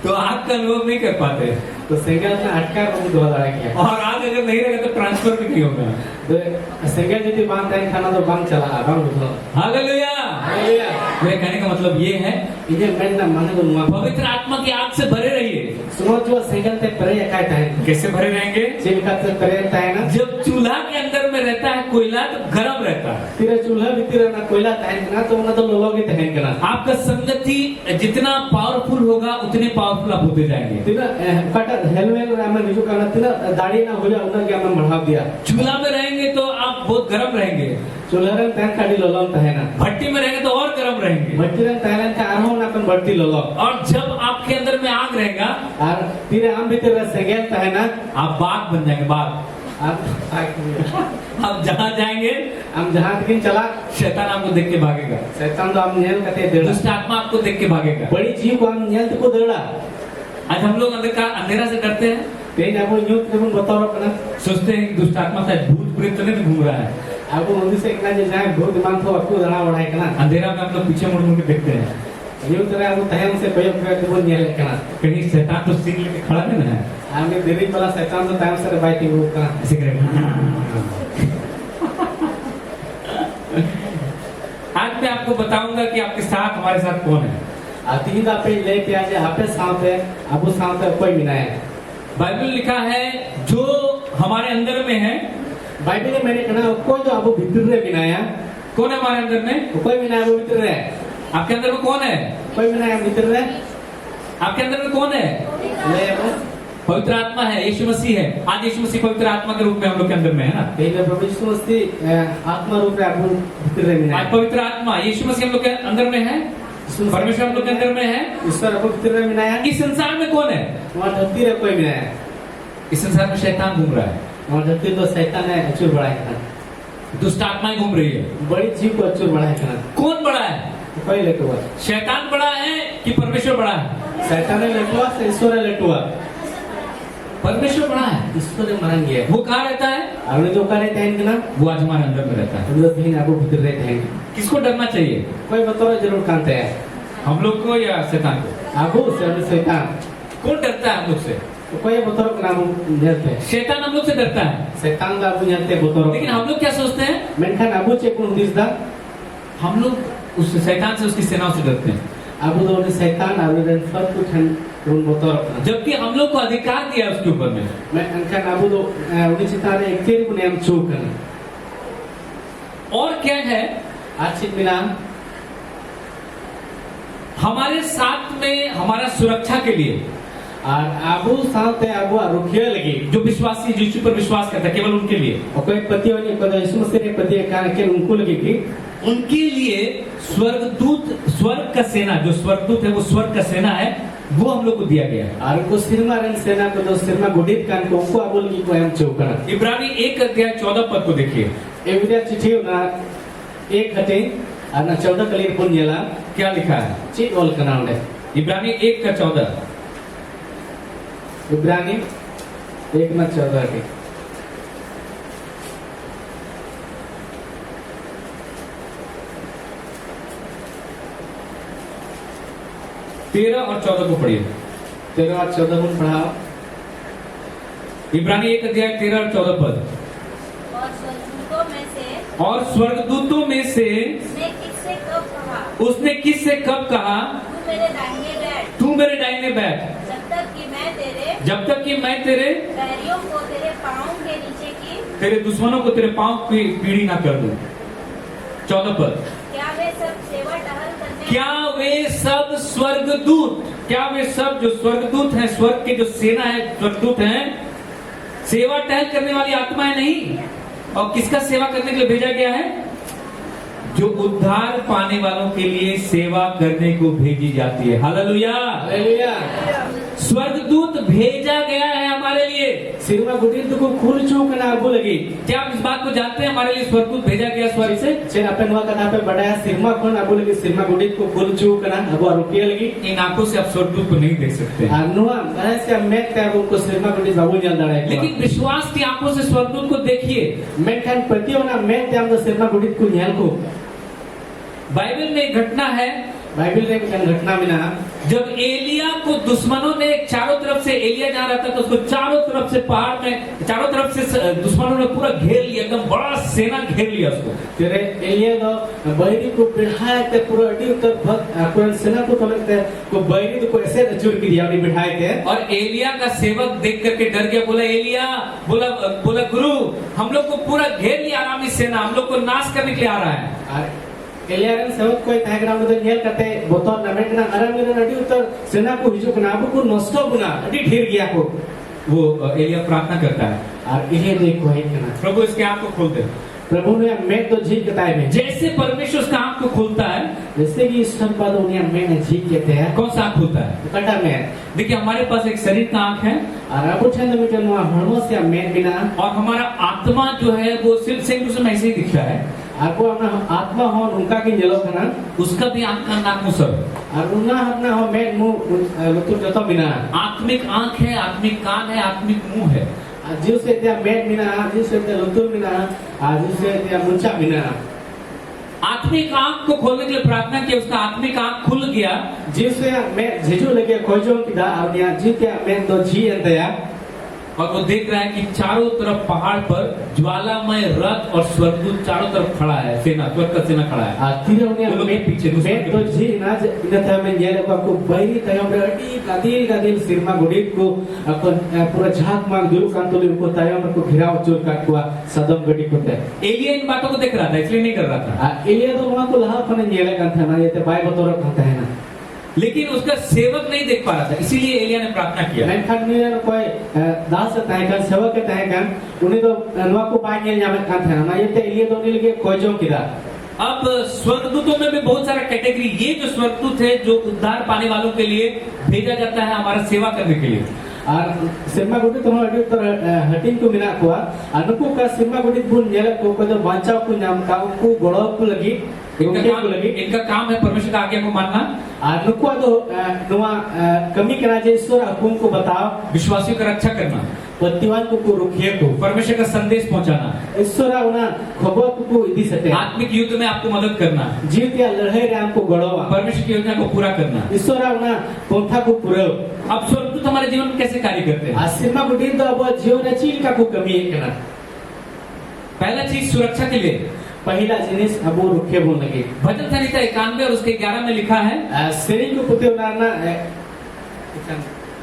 तो आग का अनुभव नहीं कर पाते। तो सिंगल ने अटका को दो लड़ा किया और आग अगर नहीं रहेगा तो ट्रांसफर भी नहीं होगा। तो सिंगल यदि बांध तहन खाना तो बांध चला बांध उठो हालेलुया। हालेलुया मेरे कहने का मतलब ये है इन्हें मैं ना माने को नुआ पवित्र आत्मा की आग से भरे रहिए। सुनो जो सिंगल ते परे काय तहन कैसे भरे रहेंगे? चिलका से परे तहन जब चूल्हा के अंदर में रहता है कोयला तो गर्म रहता है। तेरे चूल्हा भीतर ना कोयला तहन ना तो ना तो लोगे तहन करना आपका संगति जितना पावरफुल होगा उतने पावरफुल आप होते जाएंगे। तेरा कटा हेलमेट रामन निजो करना तेरा दाढ़ी ना हो जाए उन्हें क्या मन बढ़ा दिया चूल्हा में रहेंगे तो आप बहुत गर्म रहेंगे। चूल्हा रंग तहन काटी लोलम तहना भट्टी में रहेंगे तो और गर्म रहेंगे। भट्टी रंग तहन का आरो ना अपन बढ़ती लोलो और जब आपके अंदर में आग रहेगा और तेरे आम भीतर सिंगल तहना आप बाग बन जाएंगे। बाग आप जहाँ जाएंगे हम जहाँ तक चला शैतान आपको देख के भागेगा। शैतान तो हम नेल कते देड़ा दुष्ट आत्मा आपको देख के भागेगा। बड़ी जीव को हम नेल को देड़ा आज हम लोग अंधेरा से डरते हैं। तेज आपको यूं तुम बताओ अपना सोचते हैं कि दुष्ट आत्मा शायद भूत प्रेत तो नहीं घूम रहा है। आपको मंदिर से इतना जो जाए बहुत दिमाग तो आपको दड़ा बढ़ाए करना अंधेरा में हम लोग पीछे मुड़ मुड़ के देखते हैं यूं तरह आपको तहम से प्रयोग करके वो नेल करना कहीं शैतान तो सिंह लेके खड़ा नहीं है। हमने देरी वाला शैतान तो टाइम से बाइटिंग वो करना ऐसे करेगा। आज मैं आपको बताऊंगा कि आपके साथ हमारे साथ कौन है। आती ही पे लेके आ जाए आपे सांप है आपको सांप है कोई भी ना है। बाइबल लिखा है जो हमारे अंदर में है। बाइबल में मैंने कहना कोई जो आपको भीतर रे बिनाया कौन है हमारे अंदर में? कोई भी ना है वो भीतर रे आपके अंदर में कौन है? कोई भी ना है भीतर रे आपके अंदर में कौन है? ले पवित्र आत्मा है। यीशु मसीह है। आज यीशु मसीह पवित्र आत्मा के रूप में हम लोग के अंदर में है ना। तेरे प्रभु यीशु मसीह आत्मा रूप में आपको भीतर रे बिनाया आज पवित्र आत्मा यीशु मसीह हम लोग के अंदर में है। परमेश्वर हम लोग के अंदर में है। ईश्वर आपको भीतर रे बिनाया इस संसार में कौन है? वहाँ धरती रे कोई भी ना है। इस संसार में शैतान घूम रहा है। वहाँ धरती तो शैतान है अचूर बड़ा है दुष्ट आत्माएं घूम रही है। बड़ी जीव को अचूर बड़ा है कौन बड़ा है? कोई लेटुआ शैतान बड़ा है कि परमेश्वर बड़ा है? शैतान लेटुआ से ईश्वर लेटुआ परमेश्वर बड़ा है। ईश्वर मरेंगे वो कहाँ रहता है? हमने जो कहा रहता है ना वो आज हमारे अंदर में रहता है। हम लोग भी आपको भीतर रहते हैं। किसको डरना चाहिए? कोई बताओ जरूर कांते हैं हम लोग को या शैतान को? आपको से शैतान कौन डरता है हम लोग से? तो कोई बताओ कि नाम जानते हैं शैतान हम लोग से डरता है। शैतान का आपको जानते हैं बताओ लेकिन हम लोग क्या सोचते हैं? मेनखान आपको चेक कौन दिस दा हम लोग उस शैतान से उसकी सेनाओं से डरते हैं। आपको तो उन्हें शैतान आपको सब कुछ हम कौन बताओ जबकि हम लोग को अधिकार दिया उसके ऊपर में। मैं मेनखान आपको तो उन्हें चितारे एक तेरी को नाम चूक करना और क्या है? आज चीज मिला हमारे साथ में हमारा सुरक्षा के लिए और आबू साथ है आबू रुकिया लगी जो विश्वासी यीशु पर विश्वास करता है केवल उनके लिए और कोई पति वाली कोई यीशु मसीह ने पति का के उनको लगेगी उनके लिए स्वर्ग का सेना जो स्वर्गदूत है वो स्वर्ग का सेना है वो हम लोग को दिया गया है। और को सिरमा रंग सेना को तो सिरमा गुडित कान को उनको बोल की को हम चौकना इब्रानी 1:14 पद को देखिए। एविडिया चिट्ठी ना एक घटे और ना 14 कलीर पुण्यला क्या लिखा है? चीज बोल करना उन्हें इब्रानी 1:14 इब्रानी 1:14 के 13 और 14 को पढ़िए। 13 और 14 को पढ़ाओ। इब्रानी 1 अध्याय 13 और 14 पद। और स्वर्गदूतों में से उसने किससे कब कहा तू मेरे दाहिने बैठ, जब तक कि मैं तेरे पैरियों को तेरे पाँव के नीचे की, तेरे दुश्मनों को तेरे पांव की पीढ़ी ना कर दूं। 14 पद। क्या वे सब सेवा टहल करने, क्या वे सब स्वर्गदूत, क्या वे सब जो स्वर्गदूत हैं, स्वर्ग के जो सेना है स्वर्गदूत हैं, सेवा टहल करने वाली आत्माएं नहीं। और किसका सेवा करने के लिए भेजा गया है? जो उद्धार पाने वालों के लिए सेवा करने को भेजी जाती है। Hallelujah, hallelujah. स्वर्गदूत भेजा गया है हमारे लिए। सिरमा गुडित को खुरचू कना अबू लगी। क्या आप इस बात को जानते हैं? हमारे लिए स्वर्गदूत भेजा गया स्वर्ग से। चेन अपन वा कथा पे बढ़ाया सिरमा कोन अबू लगी, सिरमा गुडित को खुरचू कना अबू रुकिया लगी। इन आंखों से आप स्वर्गदूत को नहीं देख सकते, अनुआ ऐसे मेक का उनको सिरमा गुडित बाबू जल दड़ा है। लेकिन विश्वास की आंखों से स्वर्गदूत को देखिए। मेक खान प्रतियोना मेक त्याम द सिरमा गुडित को न्याल को। बाइबल में एक घटना है, बाइबल में एक घटना मिला जब एलिया को दुश्मनों ने चारों तरफ से, एलिया जहाँ रहता था उसको चारों तरफ से पहाड़ में चारों तरफ से दुश्मनों ने पूरा घेर लिया, एकदम बड़ा सेना घेर लिया उसको। तेरे एलिया तो बैरी को बिठाए थे पूरा अड़ी उतर पूरा सेना को तोड़ते को बैरी को ऐसे चूर के दिया और बिठाए थे। और एलिया का सेवक देख करके डर गया, बोला एलिया, बोला गुरु, हम लोग को पूरा घेर लिया आरामी सेना, हम लोग को नाश करने के लिए आ रहा है। एलियारन सेवक कोई ताग्राम उधर नेल करते बोतल नमेट ना आराम में अड़ी उतर सेना को हिजू कना अब को नष्ट बुना अड़ी ढेर गया को। वो एलिया प्रार्थना करता है और इहे देखो है कना प्रभु इसके आंख को खोल दे। प्रभु ने मैं तो जी कताए में जैसे परमेश्वर उसका आंख को खोलता है, जैसे कि इस पद उन्हें मैंने जी कहते हैं। कौन सा आंख खुलता है? कटा में देखिए हमारे पास एक शरीर का आंख है और अब छंद में जो हड़मो से मैं बिना, और हमारा आत्मा जो है वो सिर्फ सेम टू सेम ऐसे ही दिखता है। आपको अपना आत्मा हो उनका की जलो कना, उसका भी आंख का नाक मुंह सब, और उन्ना अपना हो मैं मुंह लतुर जतो बिना। आत्मिक आंख है, आत्मिक कान है, आत्मिक मुंह है। जिस से त्या मैं बिना, जिस से त्या लतुर बिना, जिस से त्या मुंचा बिना। आत्मिक आंख को खोलने के लिए प्रार्थना की, उसका आत्मिक आंख खुल गया। जिससे मैं झेजू लगे खोजो की दा और या जी त्या मैं तो जी अंतया, और वो देख रहा है कि चारों तरफ पहाड़ पर ज्वालामय रथ और स्वर्गदूत चारों तरफ खड़ा है, सेना, स्वर्ग का सेना खड़ा है। तीर उन्हें लोग मैं पीछे मैं तो जी ना इन था मैं ये लोग को बैरी तयम अड़ी गादिल सिरमा गुडित को अपन पूरा झाक मांग दुरु कांतोली को तयम को घिराव चोर काट को सदम गडी को ते। एलिया इन बातों को देख रहा था, इसलिए नहीं कर रहा था। एलिया तो वहां को लहा फन ये लगा था ना, ये तो बाय बतौर कहता है ना, लेकिन उसका सेवक नहीं देख पा रहा था, इसीलिए एलिया ने प्रार्थना किया। मैं खान में कोई दास तय कर सेवक के तय कर उन्हें तो नवा को बाय नेल जामे का था ना, ये तो एलिया तो उन्हें लगे खोजो किदा। अब स्वर्गदूतों में भी बहुत सारा कैटेगरी, ये जो स्वर्गदूत है जो उद्धार पाने वालों के लिए भेजा जाता है हमारा सेवा करने के लिए। और सिरमा गुडित तो अड़ी उतर हटिंग को मिला को अनुको का सिरमा गुडित बुन नेल को तो बांचाव को नाम का को गोड़ो को लगी, इनका काम है परमेश्वर का आज्ञा को मानना। अनुको तो नुआ कमी करा जे ईश्वर हुकुम को बताओ, विश्वासियों का रक्षा करना, पतिवान को रुकिए को परमेश्वर का संदेश पहुंचाना, ईश्वर उना खबर को इदी सटे, आत्मिक युद्ध में आपको मदद करना, जीव या लड़ाई रे हमको गड़वा, परमेश्वर की योजना को पूरा करना, ईश्वर उना पंथा को पूरा। अब स्वर्गदूत हमारे जीवन में कैसे कार्य करते हैं? सिरमा गुडित तो अब जीवन चील का को कमी है कना। पहला चीज सुरक्षा के लिए, पहला जिनिस अब रुके बोल लगे। भजन संहिता 91 और उसके 11 में लिखा है, सेरी को पुते उनारना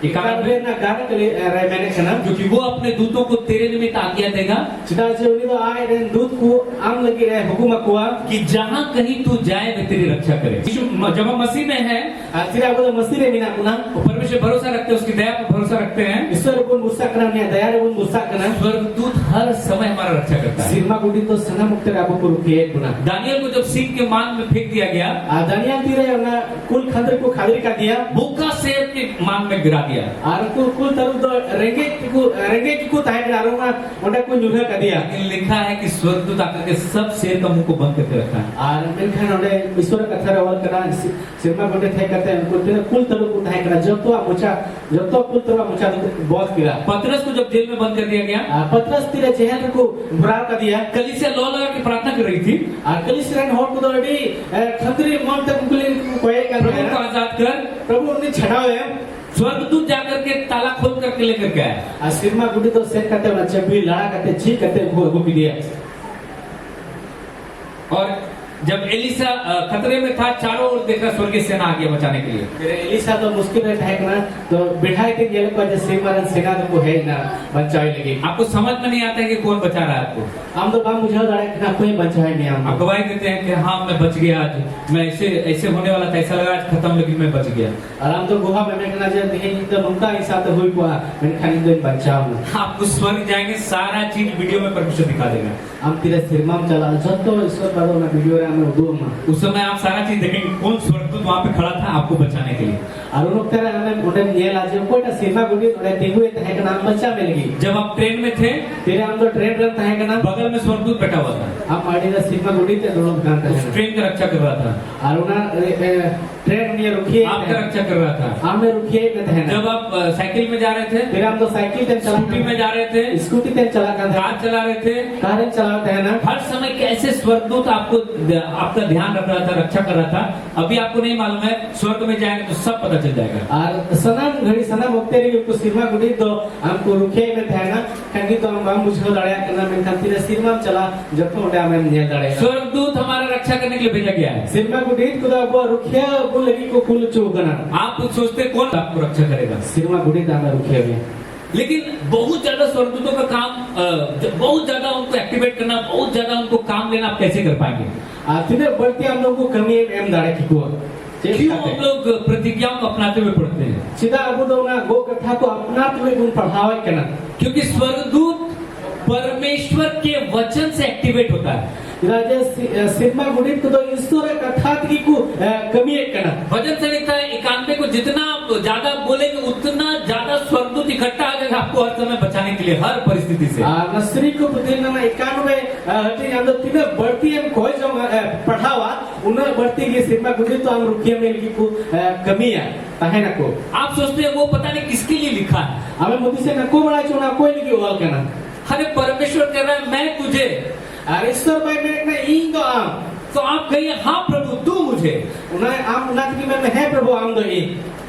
91 ना गाना के लिए रे मैंने कना, क्योंकि वो अपने दूतों को तेरे निमित्त आज्ञा देगा, चिता जे उन्हीं तो आए रे दूत को आम लगी रे हुकुम को कि जहां कहीं तू जाए वे तेरी रक्षा करे। जब हम मसीह में हैं, आखिर अब तो मसीह रे बिना पुना परमेश्वर भरोसा रखते हैं, उसकी दया पर भरोसा रखते हैं, ईश्वर को गुस्सा करना नहीं, दया रे गुस्सा करना। स्वर्गदूत हर समय हमारा रक्षा करता है। सिरमा गुडित तो सना मुक्त रे अब को रुके एक पुना। दानियल को जब सिंह के मान में फेंक दिया गया, दानियल तीरे ना कुल खंदर को खादरी का दिया, भूखा शेर के मांग में गिरा दिया। और कुल तरु दो रेंगे की ताहे डारूंगा उन्हें कोई न्यूरल कर दिया। लेकिन लिखा है कि स्वर्गदूत आकर के सब शेर का मुंह को बंद करके रखा है। और मेनखान उन्हें ईश्वर कथा रवल करा सिरमा गुंडे थे करते हैं उनको तेरे कुल तरु को ताहे करा जब तो कुल तरु मुचा बहुत किया। पतरस को जब जेल में बंद कर दिया गया, पतरस तेरे चेहरे को भुरा कर दिया। कलीसिया लो लगा के प्रार्थना कर रही थी, और कलीसिया होट को दौड़ी खंडरी मन तक उंगली कोई कर प्रभु को आजाद कर। प्रभु उन्हें छड़ावे स्वर्गदूत जाकर के ताला खोल करके लेकर गया। आ सिरमा गुडी तो सेट करते हैं जब भी लड़ा करते छी करते वो भी दिया। और जब एलिसा खतरे में था, चारों ओर देखा स्वर्गीय सेना आ गया बचाने के लिए। फिर एलिसा तो मुश्किल में था ना, तो बिठाई के गेले पर जैसे सिमरन सेना तो को है ना बचाई लगी। आपको समझ में नहीं आता है कि कौन बचा रहा है आपको। हम तो बाम मुझे लड़ा कि ना कोई बचाए नहीं हम। आप गवाही देते हैं कि हाँ मैं बच गया, आज मैं ऐसे होने वाला था, ऐसा लगा आज खत्म, लेकिन मैं बच गया। और हम तो गुहा में देखना जब नहीं तो उनका हिसाब तो हुई हुआ मैंने खाली दिन बचाओ ना। आपको स्वर्ग जाएंगे, सारा चीज वीडियो में परमेश्वर दिखा देगा। हम तेरे सिरमा में चला जब तो ईश्वर बड़ो ना वीडियो रे हमें दो ना उस समय आप सारा चीज देखेंगे कौन स्वर्गदूत वहां पे खड़ा था आपको बचाने के लिए। और उन तेरे हमें उन्हें ये लाजे कोई ना सिरमा गुडी उन्हें दिहुए तहे का नाम बच्चा मिलेगी। जब आप ट्रेन में थे, तेरे हम तो ट्रेन रन तहे का नाम बगल में स्वर्गदूत बैठा हुआ था, हम आड़ी का सिरमा गुडी ते लोग गान उस तहे ट्रेन का रक्षा कर रहा था। और उन्हें ट्रेन में रुकिए आपका रक्षा कर रहा था। हमें रुकिए न तहे जब आप साइकिल में जा रहे थे, फिर हम तो साइकिल ते चला स्कूटी में जा रहे थे, स्कूटी ते चला कर कार चला रहे थे, कार चलाते हैं ना। हर समय कैसे स्वर्गदूत आपका ध्यान रख रहा था, रक्षा कर रहा था। अभी आपको नहीं मालूम है, स्वर्ग में जाएंगे तो सब पता चल जाएगा। और सनम घड़ी सनम वक्ते रही उनको सिरमा गुडी तो हमको रुके में थे ना, कहीं तो हम मुझे लड़ाया करना में खाती ने सिरमा में चला जब तो उड़ा में नहीं लड़ेगा। स्वर्गदूत हमारा रक्षा करने के लिए भेजा गया है। सिरमा गुडी को तो वो रुकिया वो लगी को कुल चौगना। आप सोचते कौन आपको रक्षा करेगा? सिरमा गुडी तो हमें रुकिया में। लेकिन बहुत ज्यादा स्वर्गदूतों का काम, बहुत ज्यादा उनको एक्टिवेट करना, बहुत ज्यादा उनको काम लेना आप कैसे कर पाएंगे? आखिर बढ़ती हम लोग को कमी एम दाड़े की को क्यों हम लोग प्रतिज्ञाओं को अपनाते हुए पढ़ते हैं? सीधा अब तो ना गो कथा को अपनाते हुए गुण पढ़ावे करना, क्योंकि स्वर्गदूत परमेश्वर के वचन से एक्टिवेट होता है। राजे सिरमा गुडी को तो ईश्वर कथा की को कमी करना। वचन से लिखता है 91 को जितना आप ज्यादा बोलेंगे उतना ज्यादा स्वर्गदूत इकट्ठा आ जाएगा आपको हर समय बचाने के लिए, हर परिस्थिति से। नर्सरी को प्रतिदिन 91 हटी हम तो तीन बढ़ती हम कोई जो पढ़ावा उन्हें बढ़ती की सिरमा गुडी तो हम रुकिए में की को कमी है ताहे ना को। आप सोचते हैं वो पता नहीं किसके लिए लिखा है, हमें मोदी से न को बड़ा चुना कोई नहीं की वाल करना। अरे परमेश्वर कह रहा है मैं तुझे, अरे ईश्वर भाई मेरे ना इन तो आम तो आप कहिए हाँ प्रभु तू मुझे। उन्हें आम उन्हें की मैं है प्रभु आम दो ही।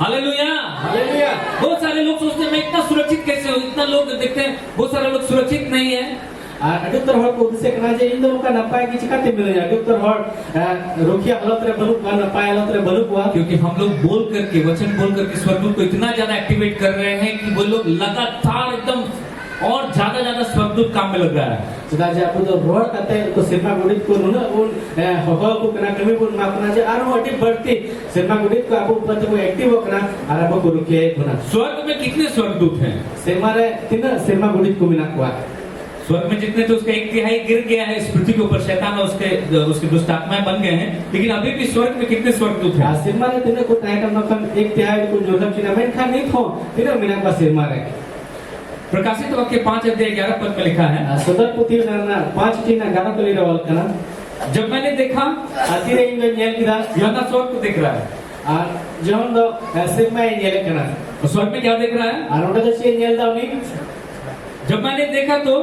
Hallelujah hallelujah. बहुत सारे लोग सोचते हैं मैं इतना सुरक्षित कैसे हूँ, इतना लोग देखते हैं बहुत सारे लोग सुरक्षित नहीं है। अडुत्तर हॉट को दिसे करना चाहिए इन दोनों का नपाए की चिकाते मिले जाए। अडुत्तर हॉट रोकिया हलत रे बलुक का नपाए हलत रे बलुक हुआ, क्योंकि हम लोग बोल करके वचन बोल करके स्वर्गदूत को इतना ज्यादा एक्टिवेट कर रहे हैं कि वो लोग लगातार एकदम और ज्यादा स्वर्गदूत काम में लग रहा है। सुधा जे आपको तो रोड करते हैं तो सिरमा गुडित को नुना उन हवा को कना कमी को मापना जे आरो अटी बढ़ती सिरमा गुडित को आपको ऊपर तो एक्टिव हो कना और आपको को रुके होना। स्वर्ग में कितने स्वर्गदूत हैं? सिरमा रे तीन सिरमा गुडित को मिला हुआ। स्वर्ग में जितने तो उसका 1/3 गिर गया है, इस पृथ्वी के ऊपर शैतान और उसके दुष्ट आत्माएं बन गए हैं, लेकिन अभी भी स्वर्ग में कितने स्वर्गदूत हैं? सिरमा रे तीन को टाइम मतलब 1/3 को जोरम चिना मैं खा नहीं थो तीन मिला का सिरमा रे। प्रकाशित वाक्य 5:11 पद में लिखा है, सदर पुती ना 5:11 को ले रहा वाल जब मैंने देखा अतिरे इन नेल की दास यूहन्ना स्वर्ग को देख रहा है। और जोन दो सिरमा नेल करना और स्वर्ग में क्या देख रहा है? और उनका जैसे नेल दावनी जब मैंने देखा तो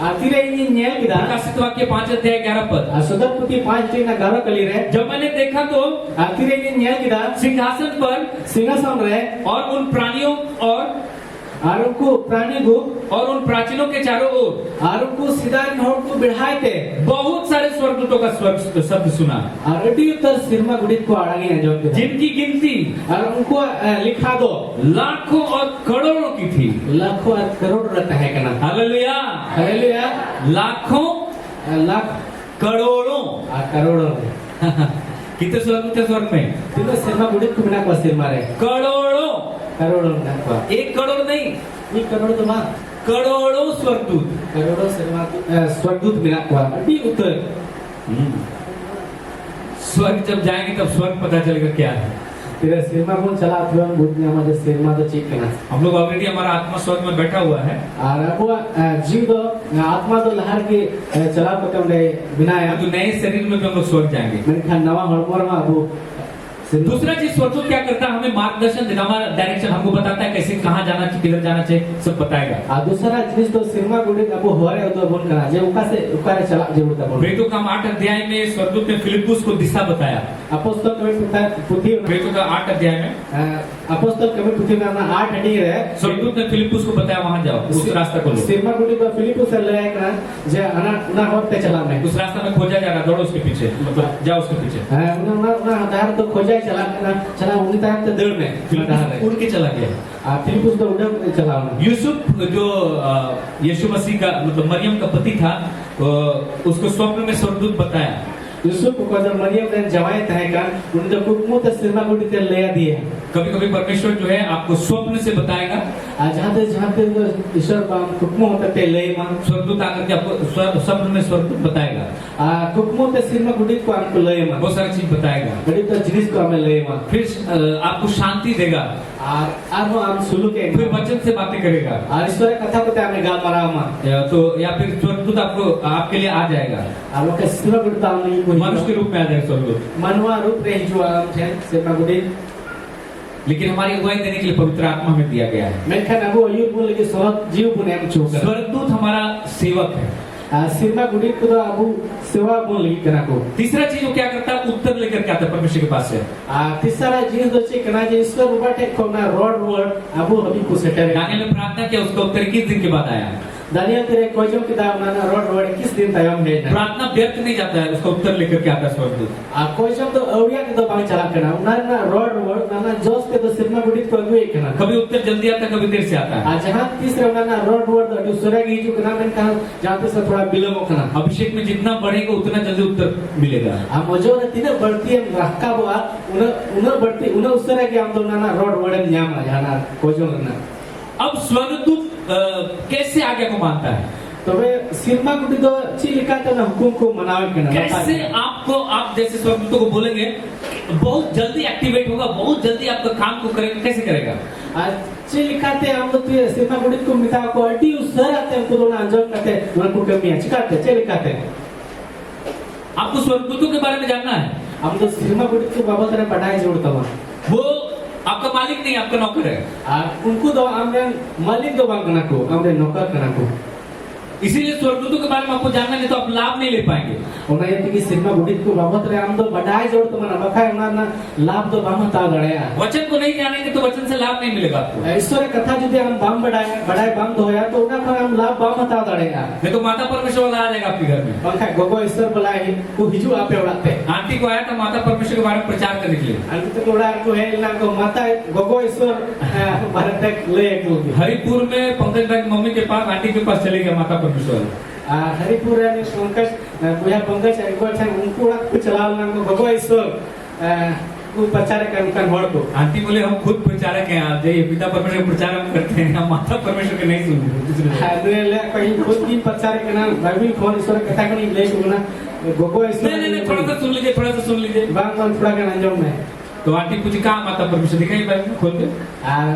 अतिरे इन नेल की दास प्रकाशित वाक्य 5:11 पद, सदर पुती 5:11 को ले रहे। जब मैंने देखा तो अतिरे इन नेल की दास सिंहासन पर सिंहासन रहे और उन प्राणियों और उनको प्राणी को और उन प्राचीनों के चारों ओर और उनको सीधा नोट को बढ़ाए थे बहुत सारे स्वर्गदूतों का स्वर्ग शब्द सुना। और अटी उत्तर सिरमा गुडित को आड़ांगे हैं जो जिनकी गिनती और उनको लिखा दो लाखों और करोड़ों की थी। लाखों और करोड़ रहता है कहना। Hallelujah hallelujah. लाखों लाख करोड़ों करोड़ों कितने स्वर्गदूत थे स्वर्ग में? तीनों सिरमा गुडित को बिना को सिरमा रे करोड़ों करोड़ों 1 करोड़ नहीं, ये करोड़ तो मां करोड़ों स्वर्गदूत। करोड़ों सिरमा स्वर्गदूत बिना को अटी उत्तर स्वर्ग जब जाएंगे तब स्वर्ग पता चलेगा क्या है। तेरे सिरमा बन चला तुम बुद्धि हमारे सिरमा तो चेक करना हम लोग ऑलरेडी हमारा आत्मा स्वर्ग में बैठा हुआ है, और अब जीव तो आत्मा तो लहर के चला पकड़ रहे बिना तो नए शरीर में भी हम लोग स्वर्ग जाएंगे। मैंने कहा नवा हड़मोर में अब दूसरा चीज स्वर्गदूत क्या करता है, हमें मार्गदर्शन देता, हमारा डायरेक्शन हमको बताता है कैसे कहाँ जाना चाहिए, किधर जाना चाहिए, सब बताएगा। आ दूसरा चीज तो सिरमा गुड़ी अब होरे तो बोल करा जे उकारे चला जरूर था बोल प्रेरितों का 8 अध्याय में स्वर्गदूत ने फिलिप्पुस को दिशा बताया। अपोस्तल कभी पुथी प्रेरितों का 8 अध्याय में अपोस्तल कभी पुथी में अपना 8 अडी है स्वर्गदूत ने फिलिप्पुस को बताया वहां जाओ, उस रास्ता को लो। सिरमा गुड़ी को फिलिप्पुस से ले आया जे अना ना होते चला मैं उस रास्ता में खोजा जा रहा, दौड़ो उसके पीछे, मतलब जाओ उसके पीछे। उन्होंने आधार तो खोजा चला चला उन्हीं टाइम तो दौड़ में फिलिप्पुस उड़ के चला गया। फिलिप्पुस तो उड़ चला यूसुफ जो यीशु मसीह का मतलब मरियम का पति था, उसको स्वप्न में स्वर्गदूत बताया। यूसुफ को जब मरियम ने जवाई तय कर उनके कुटुंबों तक सिरमा गुड़ी ते ले दिए। कभी कभी परमेश्वर जो है आपको स्वप्न से बताएगा, जहाँ पे ईश्वर कुटुंबों तक ते ले मां स्वर्गदूत आकर के आपको स्वप्न में स्वर्गदूत बताएगा। कुटुंबों तक सिरमा गुड़ी को हमको ले मां बहुत सारी चीज बताएगा। गरीब तो जिनिस को हमें ले मां फिर आपको शांति देगा, और वो हम सुलू के फिर वचन से बातें करेगा, और ईश्वर कथा को ते हमें गाल मरा मां तो या फिर स्वर्गदूत आपको आपके लिए आ जाएगा, और वो के सिरमा गुड़ी तो नहीं मनुष्य के रूप में आ जाएगा स्वर्गदूत। मनवा रूप रही जो आम थे सिरमा गुड़ी, लेकिन हमारी अगुवाई देने के लिए पवित्र आत्मा में दिया गया है। मैं कहना वो यूं बोल के सोच जीव बुने हम चोकर स्वर्गदूत हमारा सेवक है। सिरमा गुड़ी को तो अबू सेवा बोल लगी कना को। तीसरा चीज वो क्या करता है, उत्तर लेकर के आता है परमेश्वर के पास से। तीसरा चीज तो चे कना जे ईश्वर उबाटे को ना रोड वर्ड अबू हबी को सेटर दानियल ने प्रार्थना किया, उसका उत्तर 21 दिन के बाद आया। दानियल तेरे कोजो किताब ना रोड वर्ड 21 दिन तयम है ना प्रार्थना व्यर्थ नहीं जाता है, उसका उत्तर लेकर के आता है स्वर्गदूत। कोजो तो औरिया के तो बांग चला कना ना रोड वर्ड ना जोस के तो सिरमा गुड़ी को अगुए कना कभी उत्तर जल्दी आता है, कभी देर से आता है। जहां तीसरा ना रोड वर्ड तो सूर्य की जो कना में कहा जहां से थोड़ा विलंब होना। अभिषेक में जितना बढ़ेगा उतना जल्दी उत्तर मिलेगा। मजो ने तीन बढ़ती है रखा बुआ उन्हें बढ़ती उन्हें उस तरह के हम तो ना रोड वर्ड न्याम जाना कोजो ना। अब स्वर्गदूत कैसे आज्ञा को मानता है, तो वे सिरमा गुड़ी तो चिलिका तो ना हुकुम को मनावे करना कैसे आपको आप जैसे स्वर्गदूतों को बोलेंगे बहुत जल्दी एक्टिवेट होगा, बहुत जल्दी आपका काम को करेगा, कैसे करेगा। चिलिकाते हम लोग तो सिरमा गुड़ी को मिटा को अड्डी उसर आते हैं उनको ना अंजाम करते उनको कमी चिकाते चिलिकाते। आपको स्वर्गदूतों के बारे में जानना है, हम तो सिरमा गुड़ी को बाबा तरह पढ़ाई जोड़ता हूँ। वो आपका मालिक नहीं, आपका नौकर है। उनको तो हमने मालिक तो बांग कना को हमने नौकर कना को, इसीलिए स्वर्गदूतों के बारे में आपको जानना नहीं तो आप लाभ नहीं ले पाएंगे। उन्हें ये कि सिरमा गुड़ी को बाबा तरह हम तो बढ़ाई जोड़ तो मना बखाए ना लाभ तो बाम ता गड़या। वचन को नहीं जानेंगे तो वचन से लाभ नहीं मिलेगा आपको। ईश्वर कथा जो हम बाम बढ़ाए बाम तो होया तो उन्हें पर हम लाभ बाम ता गड़या। नहीं तो माता परमेश्वर वाला आ जाएगा आपके घर में। बखाए गोगो ईश्वर बुलाए को हिजू आपे उड़ाते। आंटी को आया था माता परमेश्वर के बारे में प्रचार करने के लिए। आंटी तो उड़ा को है ना को माता गोगो ईश्वर भारत तक ले को हरिपुर में पंकज भाई की मम्मी के पास आंटी के पास चले गया माता परमेश्वर। हरिपुर ने पंकज बुया पंकज एक बार था उनको कुछ चलाल ना को भगवान ईश्वर को प्रचार कर उनका होड़ को। आंटी बोले हम खुद प्रचारक हैं, आप जाइए पिता परमेश्वर का प्रचार हम करते हैं, हम माता परमेश्वर के नहीं सुनते। ले कहीं खुद की प्रचार करना बाइबल खोल ईश्वर कथा को नहीं ले को ना गोगो ईश्वर नहीं थोड़ा सा सुन लीजिए, थोड़ा सा सुन लीजिए। बांग थोड़ा का अंजाम में तो आंटी पूछी कहाँ माता परमेश्वर दिखाई बाइबल खोल के।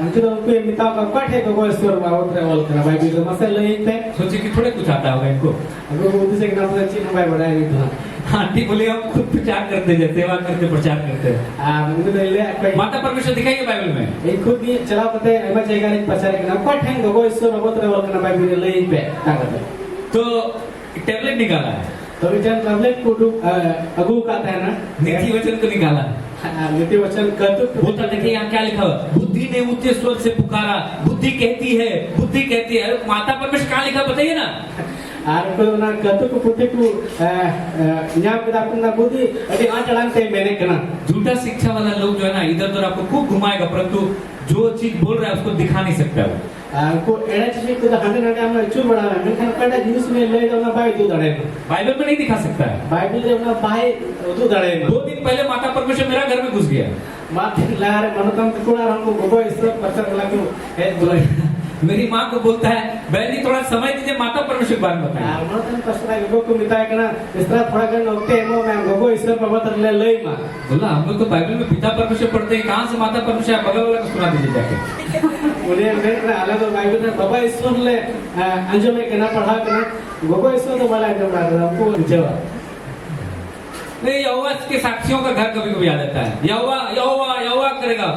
मुझे तो उनको मिता का कट है गोगो ईश्वर बाबा ट्रैवल करना बाइबल में मसल लेते सोचे कि थोड़े कुछ आता होगा इनको। अगर वो दूसरे के नाम से चीन भाई बढ़ाए नहीं तो आंटी बोले हम खुद प्रचार करते हैं, सेवा करते प्रचार करते हैं। मुझे तो ले माता परमेश्वर दिखाइए बाइबल में। एक खुद ही चला पते एमा जगह नहीं प्रचार करना कट है गोगो ईश्वर बाबा ट्रैवल करना बाइबल ले पे ताकत। तो टैबलेट निकाला है, तो रिटर्न टैबलेट को अगू का है ना नीति वचन को निकाला। नीति वचन कर बोलता देखिए यहाँ क्या लिखा हुआ, बुद्धि ने ऊंचे स्वर से पुकारा, बुद्धि कहती है, बुद्धि कहती है। अरे माता परमेश्वर कहाँ लिखा बताइए ना। आर को ना कतु को पुटे को न्याय पिता को ना बुद्धि अभी आठ अड़ान से मैंने कहना। झूठा शिक्षा वाला लोग जो है ना इधर उधर आपको खूब घुमाएगा, परंतु जो चीज बोल रहा है उसको दिखा नहीं सकता वो। को एड़ा चीज को तो हंड्रेड हम चूर बड़ा है मैं कहना न्यूज़ में ले तो ना भाई दो दड़े बाइबल में नहीं दिखा सकता है। बाइबल में ना भाई दो दड़े 2 दिन पहले माता परमेश्वर मेरा घर में घुस गया। माते लारे मनोतम कोड़ा हमको गोगो ईश्वर प्रचार कला को है बोले मेरी माँ को बोलता है बहन जी थोड़ा समय दीजिए, माता परमेश्वर के बारे में बताइए। Armatan pasra gogo ko mitay kana istra thoda gan okte mo मैं gogo ईश्वर प्रभु ले लई मा बोला हम लोग तो बाइबल में पिता परमेश्वर पढ़ते हैं, कहाँ से माता परमेश्वर? बगल वाला को सुना दीजिए जाके। मुझे मैं अलग तो बाइबल में बाबा ईश्वर ले अंजो में कहना पढ़ा करना गोगो ईश्वर तो वाला जब हमको जवाब नहीं, यहोवा के साक्षियों का घर कभी कभी आ जाता है। यहोवा यहोवा यहोवा करेगा,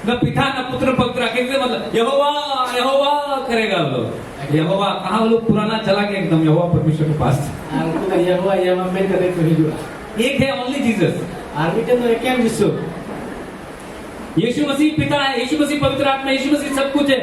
न पिता न पुत्र पवित्र, कैसे मतलब यहोवा यहोवा करेगा वो लोग। यहोवा कहाँ वो लोग पुराना चला गया एकदम यहोवा परमेश्वर के पास। हमको यहोवा में करे तो ही जुड़ा एक है ओनली जीसस, आर्मी के तो एक है जिसो यीशु मसीह पिता है, यीशु मसीह पवित्र आत्मा, यीशु मसीह सब कुछ है,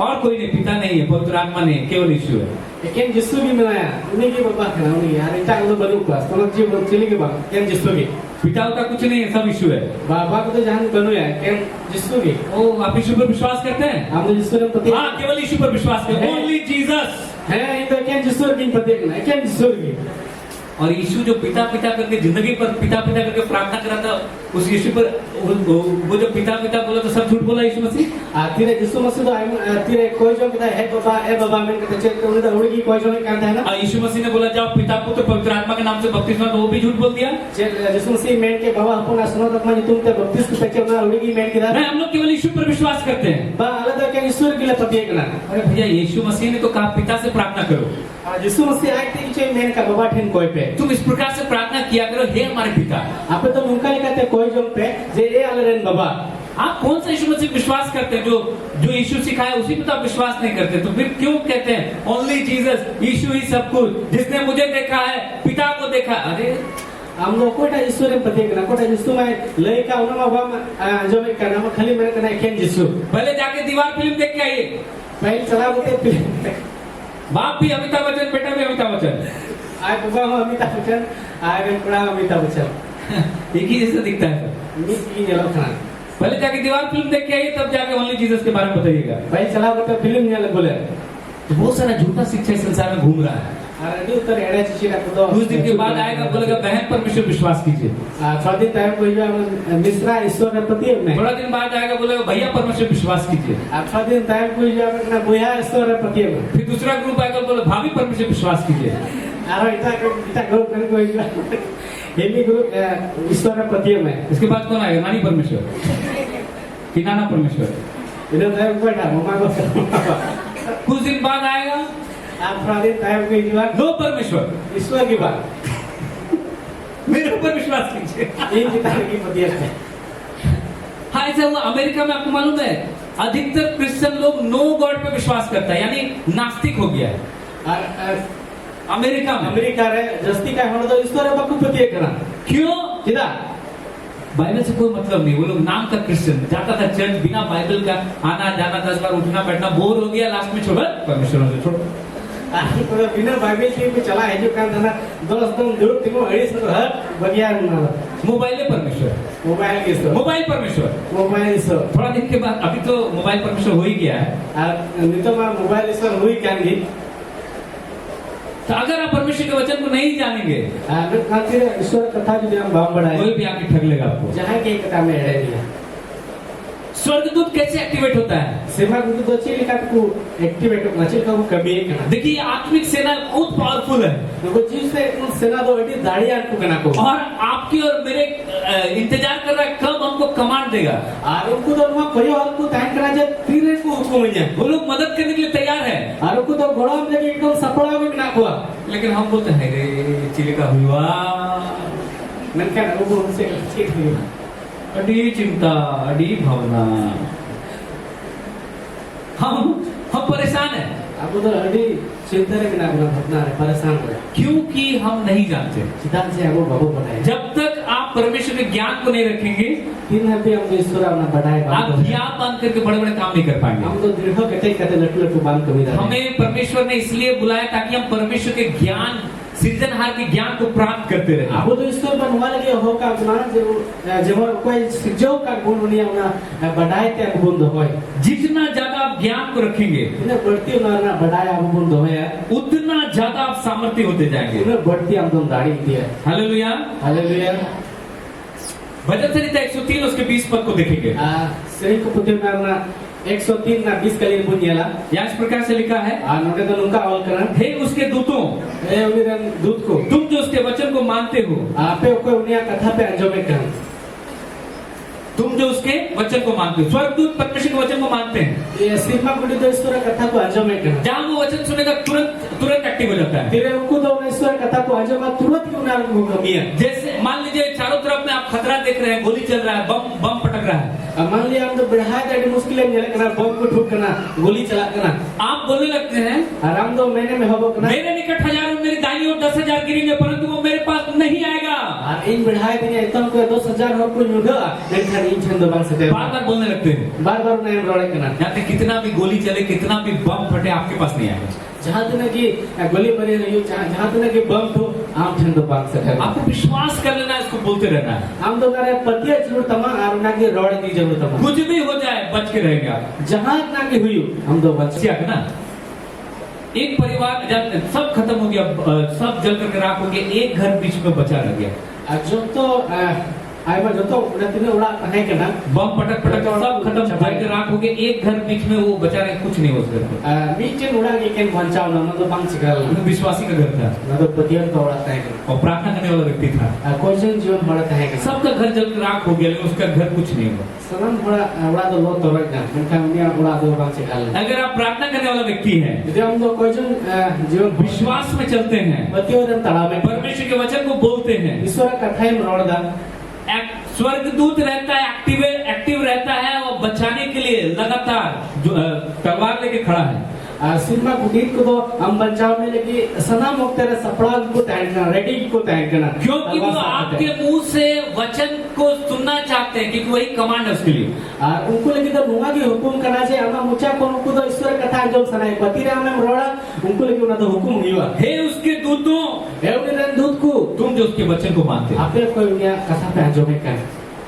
और कोई नहीं। पिता नहीं है, पवित्र आत्मा नहीं है, केवल यीशु है। एक है जिसो भी मिलाया उन्हीं के बाबा है उन्हीं यार इतना तो बड़ी पास तो जी बोल चली के बाबा क्या जिसो के पिता का कुछ नहीं है, सब यीशु है। बाबा को तो जान बनो है क्या जिसो के ओ आप यीशु पर विश्वास करते हैं? हम जिसो ने पति हाँ, केवल यीशु पर विश्वास करते हैं, ओनली जीसस है ये तो क्या जिसो की पति ना क्या जिसो की और यीशु जो पिता पिता करके जिंदगी पर पिता पिता करके प्रार्थना करा था, उस यीशु पर वो जो पिता पिता बोला तो सब झूठ बोला यीशु मसीह। आतिरे जिसो मसीह तो आतिरे कोई जो कहता है बाबा मैं कहते चल तो उन्हें उड़ी की कोई जो कहता है ना यीशु मसीह ने बोला जाओ पिता पुत्र पवित्र आत्मा के नाम से बपतिस्मा, तो वो भी झूठ बोल दिया। जिसो मसीह मैं के बाबा अपना सुनो तक मैं तुम ते बपतिस्मा पे चलना उड़ी की मैं किधर नहीं, हम लोग केवल यीशु पर विश्वास करते हैं। बा अलग तो क्या ईश्वर के लिए पति है ना अरे भैया यीशु मसीह ने तो कहा पिता से प्रार्थना करो, जिसो मसीह आए थे कि मैं का बाबा ठेन कोई पे तुम इस प्रकार से प्रार्थना किया करो, हे हमारे पिता। आप तो उनका कहते कोई जो पे जे ए अलरेन बाबा आप कौन सा यीशु मसीह विश्वास करते हैं? जो यीशु सिखाया उसी पे तो आप विश्वास नहीं करते, तो फिर क्यों कहते हैं ओनली जीसस, यीशु ही सब कुछ, जिसने मुझे देखा है पिता को देखा। अरे हम लोग कोटा ईश्वर ने पति करना कोटा जिसो में लय का उन्हें बाबा जो मैं करना मैं खाली मैंने करना है जिसो पहले जाके दीवार फिल्म देख के आइए। पहले चला बोलते बाप भी अमिताभ बच्चन, बेटा भी अमिताभ बच्चन, आए बाबा अमिताभ बच्चन आए बड़ा अमिताभ बच्चन एक ही जैसा दिखता है सर। मिस की जलो खाना पहले जाके दीवार फिल्म देख के आइए, तब जाके ओनली जीसस के बारे में बताइएगा। पहले चला बोलते फिल्म नहीं बोले तो बहुत सारा झूठा शिक्षा इस संसार में घूम रहा है। अरे उत्तर एड़ा चीची रख दो कुछ दिन के बाद आएगा बोलेगा बहन परमेश्वर विश्वास कीजिए। थोड़ा दिन टाइम कोई जो मिश्रा ईश्वर ने पति है थोड़ा दिन बाद आएगा बोलेगा भैया परमेश्वर विश्वास कीजिए। थोड़ा दिन टाइम कोई जो अपना बुया ईश्वर ने पति है फिर दूसरा ग्रुप आएगा बोले भाभी परमेश्वर विश्वास कीजिए। अरे इतना ग्रुप कर कोई जो हेमी ग्रुप ईश्वर ने पति है इसके बाद कौन आएगा? नानी परमेश्वर कि नाना परमेश्वर? इधर टाइम बैठा मम्मा को कुछ दिन बाद आएगा आप थोड़ा दिन टाइम कोई जो नो परमेश्वर, ईश्वर की बात मेरे ऊपर विश्वास कीजिए। इन किताब की पति है। हाँ ऐसा हुआ अमेरिका में, आपको मालूम है अधिकतर क्रिश्चियन लोग नो गॉड पे विश्वास करता है, यानी नास्तिक हो गया है अमेरिका में। अमेरिका रे जस्ती का होना तो ईश्वर है बकु पति करना क्यों? किदा बाइबल से कोई मतलब नहीं, वो लोग नाम का क्रिश्चियन जाता था चर्च बिना बाइबल का, आना जाना 10 बार उठना बैठना, बोर हो गया, लास्ट में छोड़ परमेश्वर से छोड़ो। आखिर पर बिना बाइबल के भी चला है जो काम था ना 10 दिन दूर तिमो हड़ी से तो हर बढ़िया ना मोबाइल परमेश्वर, मोबाइल के सो मोबाइल परमेश्वर, मोबाइल सो थोड़ा दिन के बाद अभी तो मोबाइल परमेश्वर हो ही गया है। नहीं तो मैं मोबाइल ईश्वर हुई क्या नहीं तो अगर आप परमेश्वर के वचन को नहीं जानेंगे अगर खातिर ईश्वर कथा जो हम भाव बढ़ाए कोई भी आके ठग लेगा आपको। जहाँ के कथा में रह दिया स्वर्गदूत कैसे एक्टिवेट होता है? सेवा को तो अच्छी लिखा को एक्टिवेट होना चाहिए कब कभी एक देखिए आत्मिक सेना बहुत पावरफुल है, तो वो चीज से उन सेना दो बेटी दाढ़ी आपको करना को और आपकी और मेरे इंतजार कर रहा है कब हमको कमांड देगा। और उनको तो वहाँ कोई और को टाइम करा जाए तीन को उसको मिल जाए वो लोग मदद करने के लिए तैयार है, और उनको तो घोड़ा में लेके एकदम सपड़ा में ना हुआ लेकिन हम बोलते हैं रे चिले का हुआ मैंने कहा वो उनसे ठीक हुआ अड़ी चिंता अड़ी भावना, हम परेशान है। अब तो अड़ी चिंता रे बिना गुना घटना है परेशान हो क्योंकि हम नहीं जानते। सिद्धांत से वो बाबू बनाए जब तक आप परमेश्वर के ज्ञान को नहीं रखेंगे तीन हफ्ते हम ईश्वर अपना बढ़ाए आप ज्ञान बांध करके बड़े बड़े काम नहीं कर पाएंगे। हम तो दृढ़ कटे कटे लटू लटू बांध कभी हमें परमेश्वर ने इसलिए बुलाया ताकि हम परमेश्वर के ज्ञान सृजनहार के ज्ञान को प्राप्त करते रहे। अब तो ईश्वर बनवा लगे हो का अपना जब कोई सृजो का गुण नहीं होना बढ़ाए ते गुण होय जितना ज्यादा आप ज्ञान को रखेंगे इन्हें बढ़ती ना बढ़ाए अब गुण होय उतना ज्यादा आप सामर्थ्य होते जाएंगे। इन्हें बढ़ती हम तुम दाढ़ी दी है। Hallelujah hallelujah. भजन संहिता 103 उसके 20 पद को देखेंगे। सही को पुत्र करना 103 ना 20 kali bunyilah. यहाँ इस प्रकार से लिखा है, Nanti tu nungka awal kena. हे उसके दूतों, Uni dan dudku. तुम जो उसके वचन को मानते हो, Apa kau unia kata pe anjomekan. तुम जो उसके वचन को मानते हो, स्वर्गदूत परमेश्वर के वचन को मानते हैं। Iya sirma kudi tu istora kata ko anjomekan. जहाँ वो वचन सुनेगा तुरंत एक्टिव हो जाता है। Tire uku tu istora kata ko anjoma turut ki unar ko kamiya. जैसे मान लीजिए चारों तरफ में आप खतरा देख रहे हैं, गोली चल रहा है, बम पटक रहा है, मान लिया हम तो बढ़ा जाए मुश्किल है मेरे कना बम को ठोक करना गोली चला करना आप बोलने लगते हैं आराम दो महीने में होगा करना मेरे निकट हजारों, मेरी दाईं ओर 10,000 गिरेंगे, परंतु वो मेरे पास नहीं आएगा। और इन बढ़ाए भी नहीं तो को 10,000 हो कोई होगा लेकिन इन छंद बार से बार बार बोलने लगते हैं, बार नहीं रोड़े करना जाते कितना भी गोली चले, कितना भी बम फटे, आपके पास नहीं आएगा। जहाँ तक कि गोली मरी रही जहाँ तक कि बम तो आम छंद बार से आपको विश्वास कर लेना, इसको बोलते रहना है। हम तो करे पतिया जरूर तमाम और ना कि रोड़े की जरूरत तमाम कुछ भी हो जाए बच के रहेंगे आप। जहाँ ना कि हुई हम तो बच है ना। एक परिवार जब सब खत्म हो गया, सब जल करके राख हो गया, एक घर बीच में बचा रह गया। जो तो आई बार जो तो उन्हें तिने उड़ा है कि ना बम पटक सब खत्म जल राख हो गया, एक घर बीच में वो बचा रहे, कुछ नहीं हो उस घर पर। मीटिंग उड़ा के केन बचाओ ना तो बंग सिकल विश्वासी का घर था, ना तो पतिया का उड़ाता है और प्रार्थना करने वाला व्यक्ति था। कोई जीवन बढ़ता है कि सबका घर जल के राख हो गया, लेकिन उसका घर कुछ नहीं हुआ। सनम उड़ा तो लो तो रख ना उनका उन्हें उड़ा दो बंग सिकल अगर आप प्रार्थना करने वाला व्यक्ति है, यदि हम तो कोई जीवन विश्वास में चलते हैं, पतियों ने तालाब में परमेश्वर के वचन को बोलते हैं, ईश्वर का कथा ही मरोड़ा स्वर्गदूत रहता है, एक्टिव रहता है और बचाने के लिए लगातार जो तलवार लेके खड़ा है। सिनेमा कुटीर को तो हम बचाव में लेके सनम मुक्त तेरे सपड़ा को तैयार करना, रेडी को तैयार करना, क्योंकि वो आपके मुंह से वचन को सुनना चाहते हैं, क्योंकि वही कमांड है उसके लिए। और उनको लेके तो नुआ की हुकुम करना चाहिए, हमें मुचा को उनको तो ईश्वर कथा जो सुनाए पति रे हमें मरोड़ा उनको लेके उन्हें तो हुकुम हुआ हे उसके दूतों, हे उन्हें दूत को तुम जो उसके वचन को मानते हो। आपने कोई उन्हें कथा पे जो में कर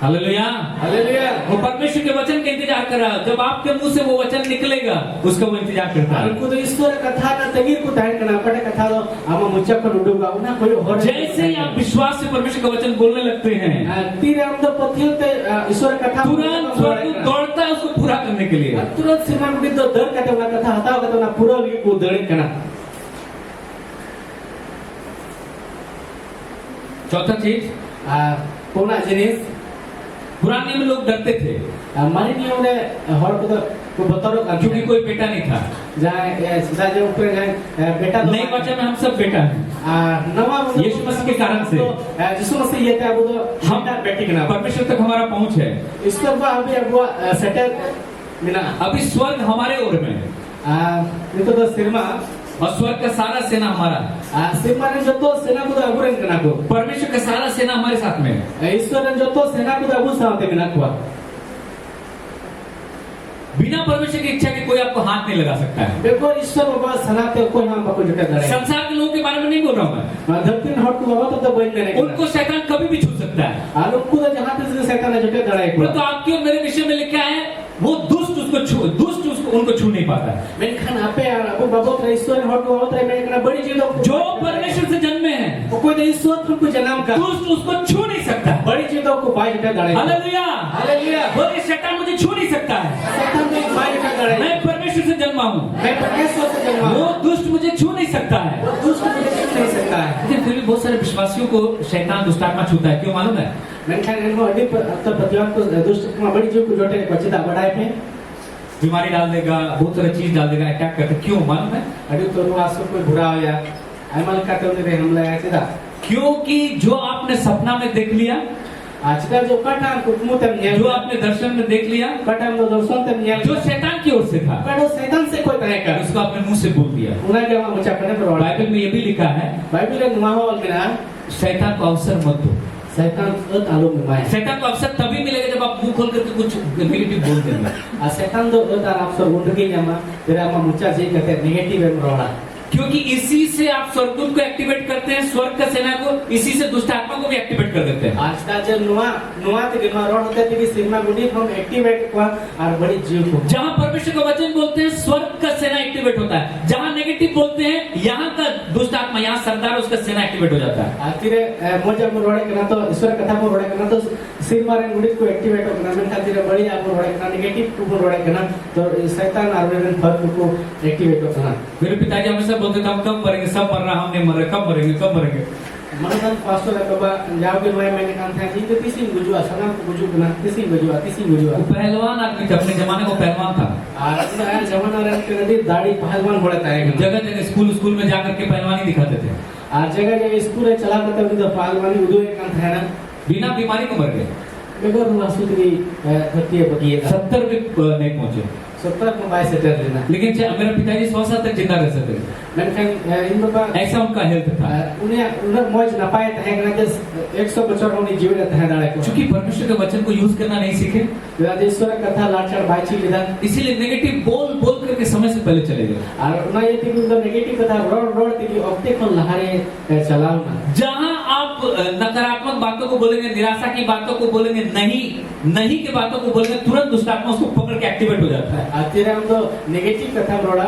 हालेलुया, हालेलुया। वो परमेश्वर के वचन का इंतजार कर रहा है, जब आपके मुंह से वो वचन निकलेगा उसका वो इंतजार करता है। उनको तो ईश्वर कथा ना तगीर को तैयार करना पड़े, कथा तो हम मुचा को उड़ूंगा उन्हें कोई और जैसे ही आप विश्वास से परमेश्वर का वचन बोलने लगते हैं, तीर हम तो पतियों ते ईश्वर कथा तुरंत स्वर्गदूत दौड़ता है उसको पूरा करने के लिए। तुरंत सिनेमा कुटीर तो दर कटे उन्हें कथा हटाओ कटे उन्हें पूरा लिए को दर करना। चौथा चीज, कोना जिनिस पुराने नियम में लोग डरते थे, हमारे नियम ने हर को बताओ क्योंकि कोई बेटा नहीं था। जाए जो ऊपर जाए बेटा नए वचन में हम सब बेटा हैं, नवा यीशु मसीह के कारण से। यीशु मसीह ये था वो तो हम बेटी के नाम परमेश्वर तक हमारा पहुंच है। इसके बाद अभी वो सेटल मिला, अभी स्वर्ग हमारे ओर में है ये तो सिरमा और स्वर्ग का सारा सेना हमारा। सिरमा ने जो तो सेना को अबुरन करना को परमेश्वर का सारा सेना हमारे साथ में है। ईश्वर ने जो तो सेना को अबु साथ में मिला हुआ, बिना परमेश्वर की इच्छा के कोई आपको हाथ नहीं लगा सकता है। देखो ईश्वर बाबा सनाते कोई हम बाबू जुटे करे। संसार के लोगों के बारे में नहीं बोल रहा हूँ मैं, धरती ने हट को बाबा तो बन देने उनको शैतान कभी भी छू सकता है। आलोक को तो जहाँ पे शैतान ने जुटे करे तो आपके और मेरे विषय में लिखा है वो दुष्ट उनको छू नहीं पाता है। मैंने खाना पे अब बाबू का ईश्वर हट को होता है, मैंने कहा बड़ी चीजों जो परमेश्वर से जन्मे हैं वो कोई तो ईश्वर तुमको जन्म का दुष्ट उसको छू नहीं सकता। बड़ी चीजों को बाई जुटे करे। Hallelujah, hallelujah. बोले शैतान मुझे छू नहीं सकता है, शैतान ने बाई जुटे करे। मैं परमेश्वर से जन्मा हूँ, मैं परमेश्वर से जन्मा वो दुष्ट मुझे छू नहीं सकता है। वो दुष्ट मुझे छू नहीं सकता है। लेकिन फिर भी बहुत सारे विश्वासियों को शैतान दुष्टात्मा छूता है, क्यों मालूम है? मैंने कहा इनको अभी तो प्रतिवाद को दुष्ट में बड़ी चीज को जोटे बचता बढ़ाए पे बीमारी डाल देगा, बहुत सारी चीज डाल देगा, अटैक करता है, क्यों मालूम है? अभी तो आसो कोई बुरा हो या अमल का तो नहीं हमला है सीधा, क्योंकि जो आपने सपना में देख लिया, आजकल जो कटा कुटमुत है जो आपने दर्शन में देख लिया, कटा में दर्शन तक नहीं जो शैतान की ओर से था, कटो शैतान से कोई तरह का उसको आपने मुंह से बोल दिया। उन्हें क्या मुझे अपने पर बाइबल में ये भी लिखा है, बाइबल में माहौल में ना शैतान को अवसर मत दो। शैतान तालुक में माया, शैतान को अवसर तभी मिलेगा जब आप मुंह खोल करके कुछ नेगेटिव बोल देंगे। शैतान तो तार अवसर उठ गई जमा तेरा हम मुच्चा जी कहते नेगेटिव में रोड़ा, क्योंकि इसी से आप स्वर्गदूत को एक्टिवेट करते हैं, स्वर्ग का सेना को, इसी से दुष्ट आत्मा को भी एक्टिवेट कर देते हैं। आज का जो नुआ ते नुआ रोड होता है कि सिनेमा गुडी हम एक्टिवेट हुआ और बड़ी जीव को जहां परमेश्वर का वचन बोलते हैं स्वर्ग का सेना एक्टिवेट होता है, जहां नेगेटिव बोलते हैं यहाँ का दुष्ट आत्मा यहाँ सरदार उसका सेना एक्टिवेट हो जाता है। आतिरे मोजा को रोड़े करना तो ईश्वर कथा को रोड़े करना तो सिर मारे गुड़ी को एक्टिवेट करना में खातिर बड़ी आप रोड़े करना नेगेटिव को रोड़े करना तो शैतान आर्मेन फर्क को एक्टिवेट करना। मेरे पिताजी हमेशा बोलते थे हम कब मरेंगे, सब मर रहा, हम नहीं मर रहे, कब मरेंगे कब मरेंगे। मनोदन पास्टर कबा जाओगे नया मैंने कहा था जी तो तीसरी गुजुआ सना गुजु बना तीसरी गुजुआ वो पहलवान आदमी थे, अपने जमाने को पहलवान था। और अपना जमाना रह के नदी दाढ़ी पहलवान होता है जगह जगह स्कूल में जाकर के पहलवानी दिखाते थे। और जगह जगह स्कूल है चला करते उनकी तो पहलवानी उदो एक काम था ना बिना बीमारी को मर गए। बेगर वासुद की धरती बकी 70 भी नहीं पहुंचे। 70 में 22 सेटर लेना लेकिन मेरा पिताजी 100 साल तक जिंदा रह सकते थे, इन बाबा ऐसा उनका हेल्थ था। उन्हें मौज न पाए थे ना जस 100 बच्चों को जीव रहता है दाड़े को क्योंकि परमेश्वर के वचन को यूज करना नहीं सीखे, राजेश्वर कथा लाचार बाईची लिदा इसीलिए नेगेटिव बोल करके समय से पहले चले गए। और उन्हें ये थी कि उनका नेगेटिव कथा रोड थी कि ऑप्टे को लहारे चलाओ ना। जहां आप नकारात्मक बातों को बोलेंगे, निराशा की बातों को बोलेंगे, नहीं के बातों को बोलेंगे, तुरंत दुष्ट आत्मा उसको पकड़ के एक्टिवेट हो जाता है। आतिरे हम तो नेगेटिव कथा रोड़ा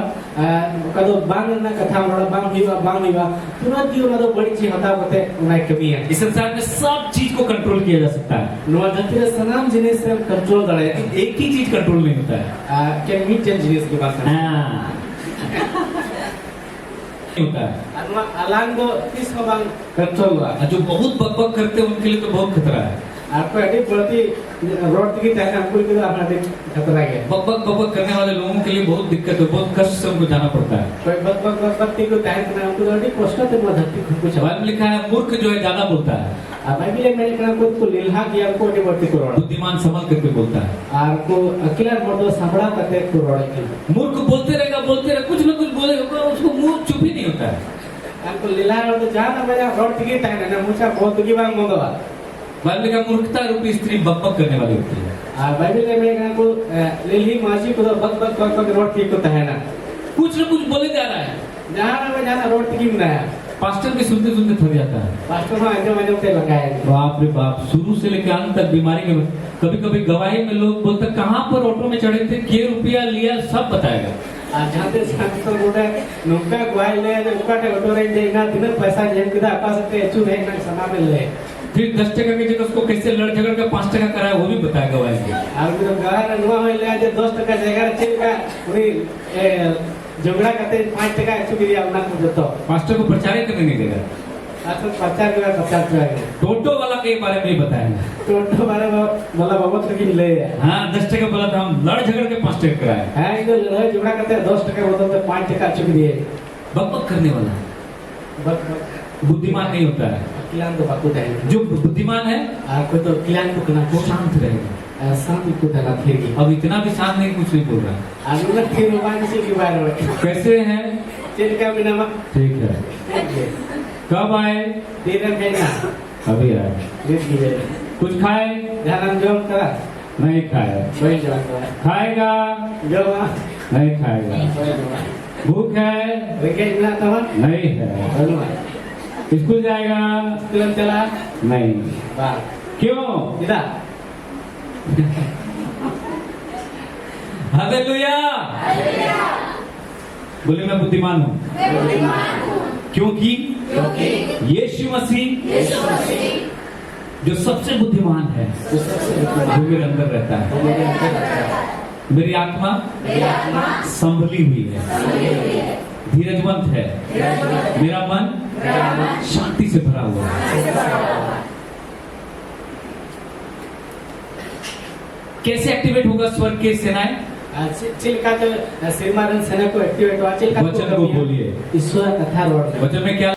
कदो बांग ना कथा रोड़ा बांग हुआ तुरंत ही उन्हें तो बड़ी चीज होता होते उन्हें कमी है। इस संसार में सब चीज को कंट्रोल किया जा सकता है, नुआ धरती सनाम जिनिस से कंट्रोल दड़े एक ही चीज कंट्रोल नहीं होता है। क्या मीट जिनिस की बात है होता है अनुआ अलांग दो किस को बांग कंट्रोल हुआ जो बहुत बकबक करते हैं उनके लिए तो बहुत खतरा है। आपको एडिट बढ़ती रोड की टाइम हमको भी तो अपना खतरा है। बकबक करने वाले लोगों के लिए बहुत दिक्कत है, बहुत कष्ट से उनको जाना पड़ता है। कोई बकबक को टाइम में हमको तो एडिट कष्ट तो मत धरती कुछ सवाल में लिखा है मूर्ख जो है ज्यादा बोलता है, अब मैं भी मैंने कहा को लीलहा किया को एडिट बढ़ती को रोड बुद्धिमान संभल करके बोलता है। और को अकेला मर्दो संभला करते को रोड की मूर्ख बोलते रहेगा कुछ न कुछ बोलेगा, उसको मुंह चुप ही नहीं होता है। हमको लीलहा रोड जहां ना मेरा रोड की टाइम है ना मुझे बहुत की बात मंगवा बाइबल का मूर्खता रूपी स्त्री बकबक करने वाली होती है। बाइबल में मैंने कहा को लीलही माजी को तो बक रोड ठीक होता है ना कुछ न कुछ बोले जा रहा है, जहां ना मैं जाना रोड की ना है। पास्टर भी सुनते सुनते थक जाता है। पास्टर में आगे मैंने उसे लगाया बाप रे बाप, शुरू से लेकर अंत तक बीमारी में कभी कभी गवाही में लोग बोलते कहाँ पर ऑटो में चढ़े थे, के रुपया लिया, सब बताएगा। जाते तो बोले नुका ग्वाल ले नुका टे ऑटो रेंज देना दिन पैसा जेब किदा आपा सकते एचू नहीं ना समा में ले फिर 10 टका की जगह उसको कैसे लड़ झगड़ के 5 टका कराया वो भी बताएगा गवाही में। और फिर गाय रंगवा में ले आज 10 टका जगह चेक का पूरी झगड़ा करते 5 टका एचू गिरी अपना को देतो पास्टर को प्रचार करने नहीं देगा। आजकल प्रचार के बाद 50 रुपया टोटो वाला के बारे में बताएगा। टोटो वाला बोला बाबा तो की ले हाँ 10 टका बोला था, हम लड़ झगड़ के 5 टका कराए। है इधर लड़ाई झगड़ा करते 10 टका बोलते तो 5 टका एचू दिए बकबक करने वाला बक बुद्धिमान नहीं होता है। किलान तो बाकू है जो बुद्धिमान है कोई तो किलान को कना शांत रहेगा। शांत को देना फिर अब इतना भी शांत नहीं, कुछ नहीं बोल रहा। अनुगत फिर मोबाइल से की बात हो कैसे हैं? चल का बिना मा ठीक है। कब आए? दिन में ना अभी आए। दिन की है कुछ खाए? ध्यान जोम करा नहीं खाए। वही जोम करा खाएगा? जो नहीं खाएगा। भूख है? विकेट ना तो नहीं है। स्कूल जाएगा? स्कूल चला नहीं। वाह क्यों? इधर हालेलुया। बोले मैं बुद्धिमान हूँ क्योंकि यीशु मसीह जो सबसे बुद्धिमान है वो मेरे अंदर रहता है। मेरी आत्मा संभली हुई है, धीरजवंत है, मेरा मन शांति से भरा हुआ है। कैसे एक्टिवेट होगा स्वर्ग के सेनाएं? चिल का तो श्रीमान सेना को एक्टिवेट हुआ चिल का वचन को बोलिए। ईश्वर कथा रोड वचन में क्या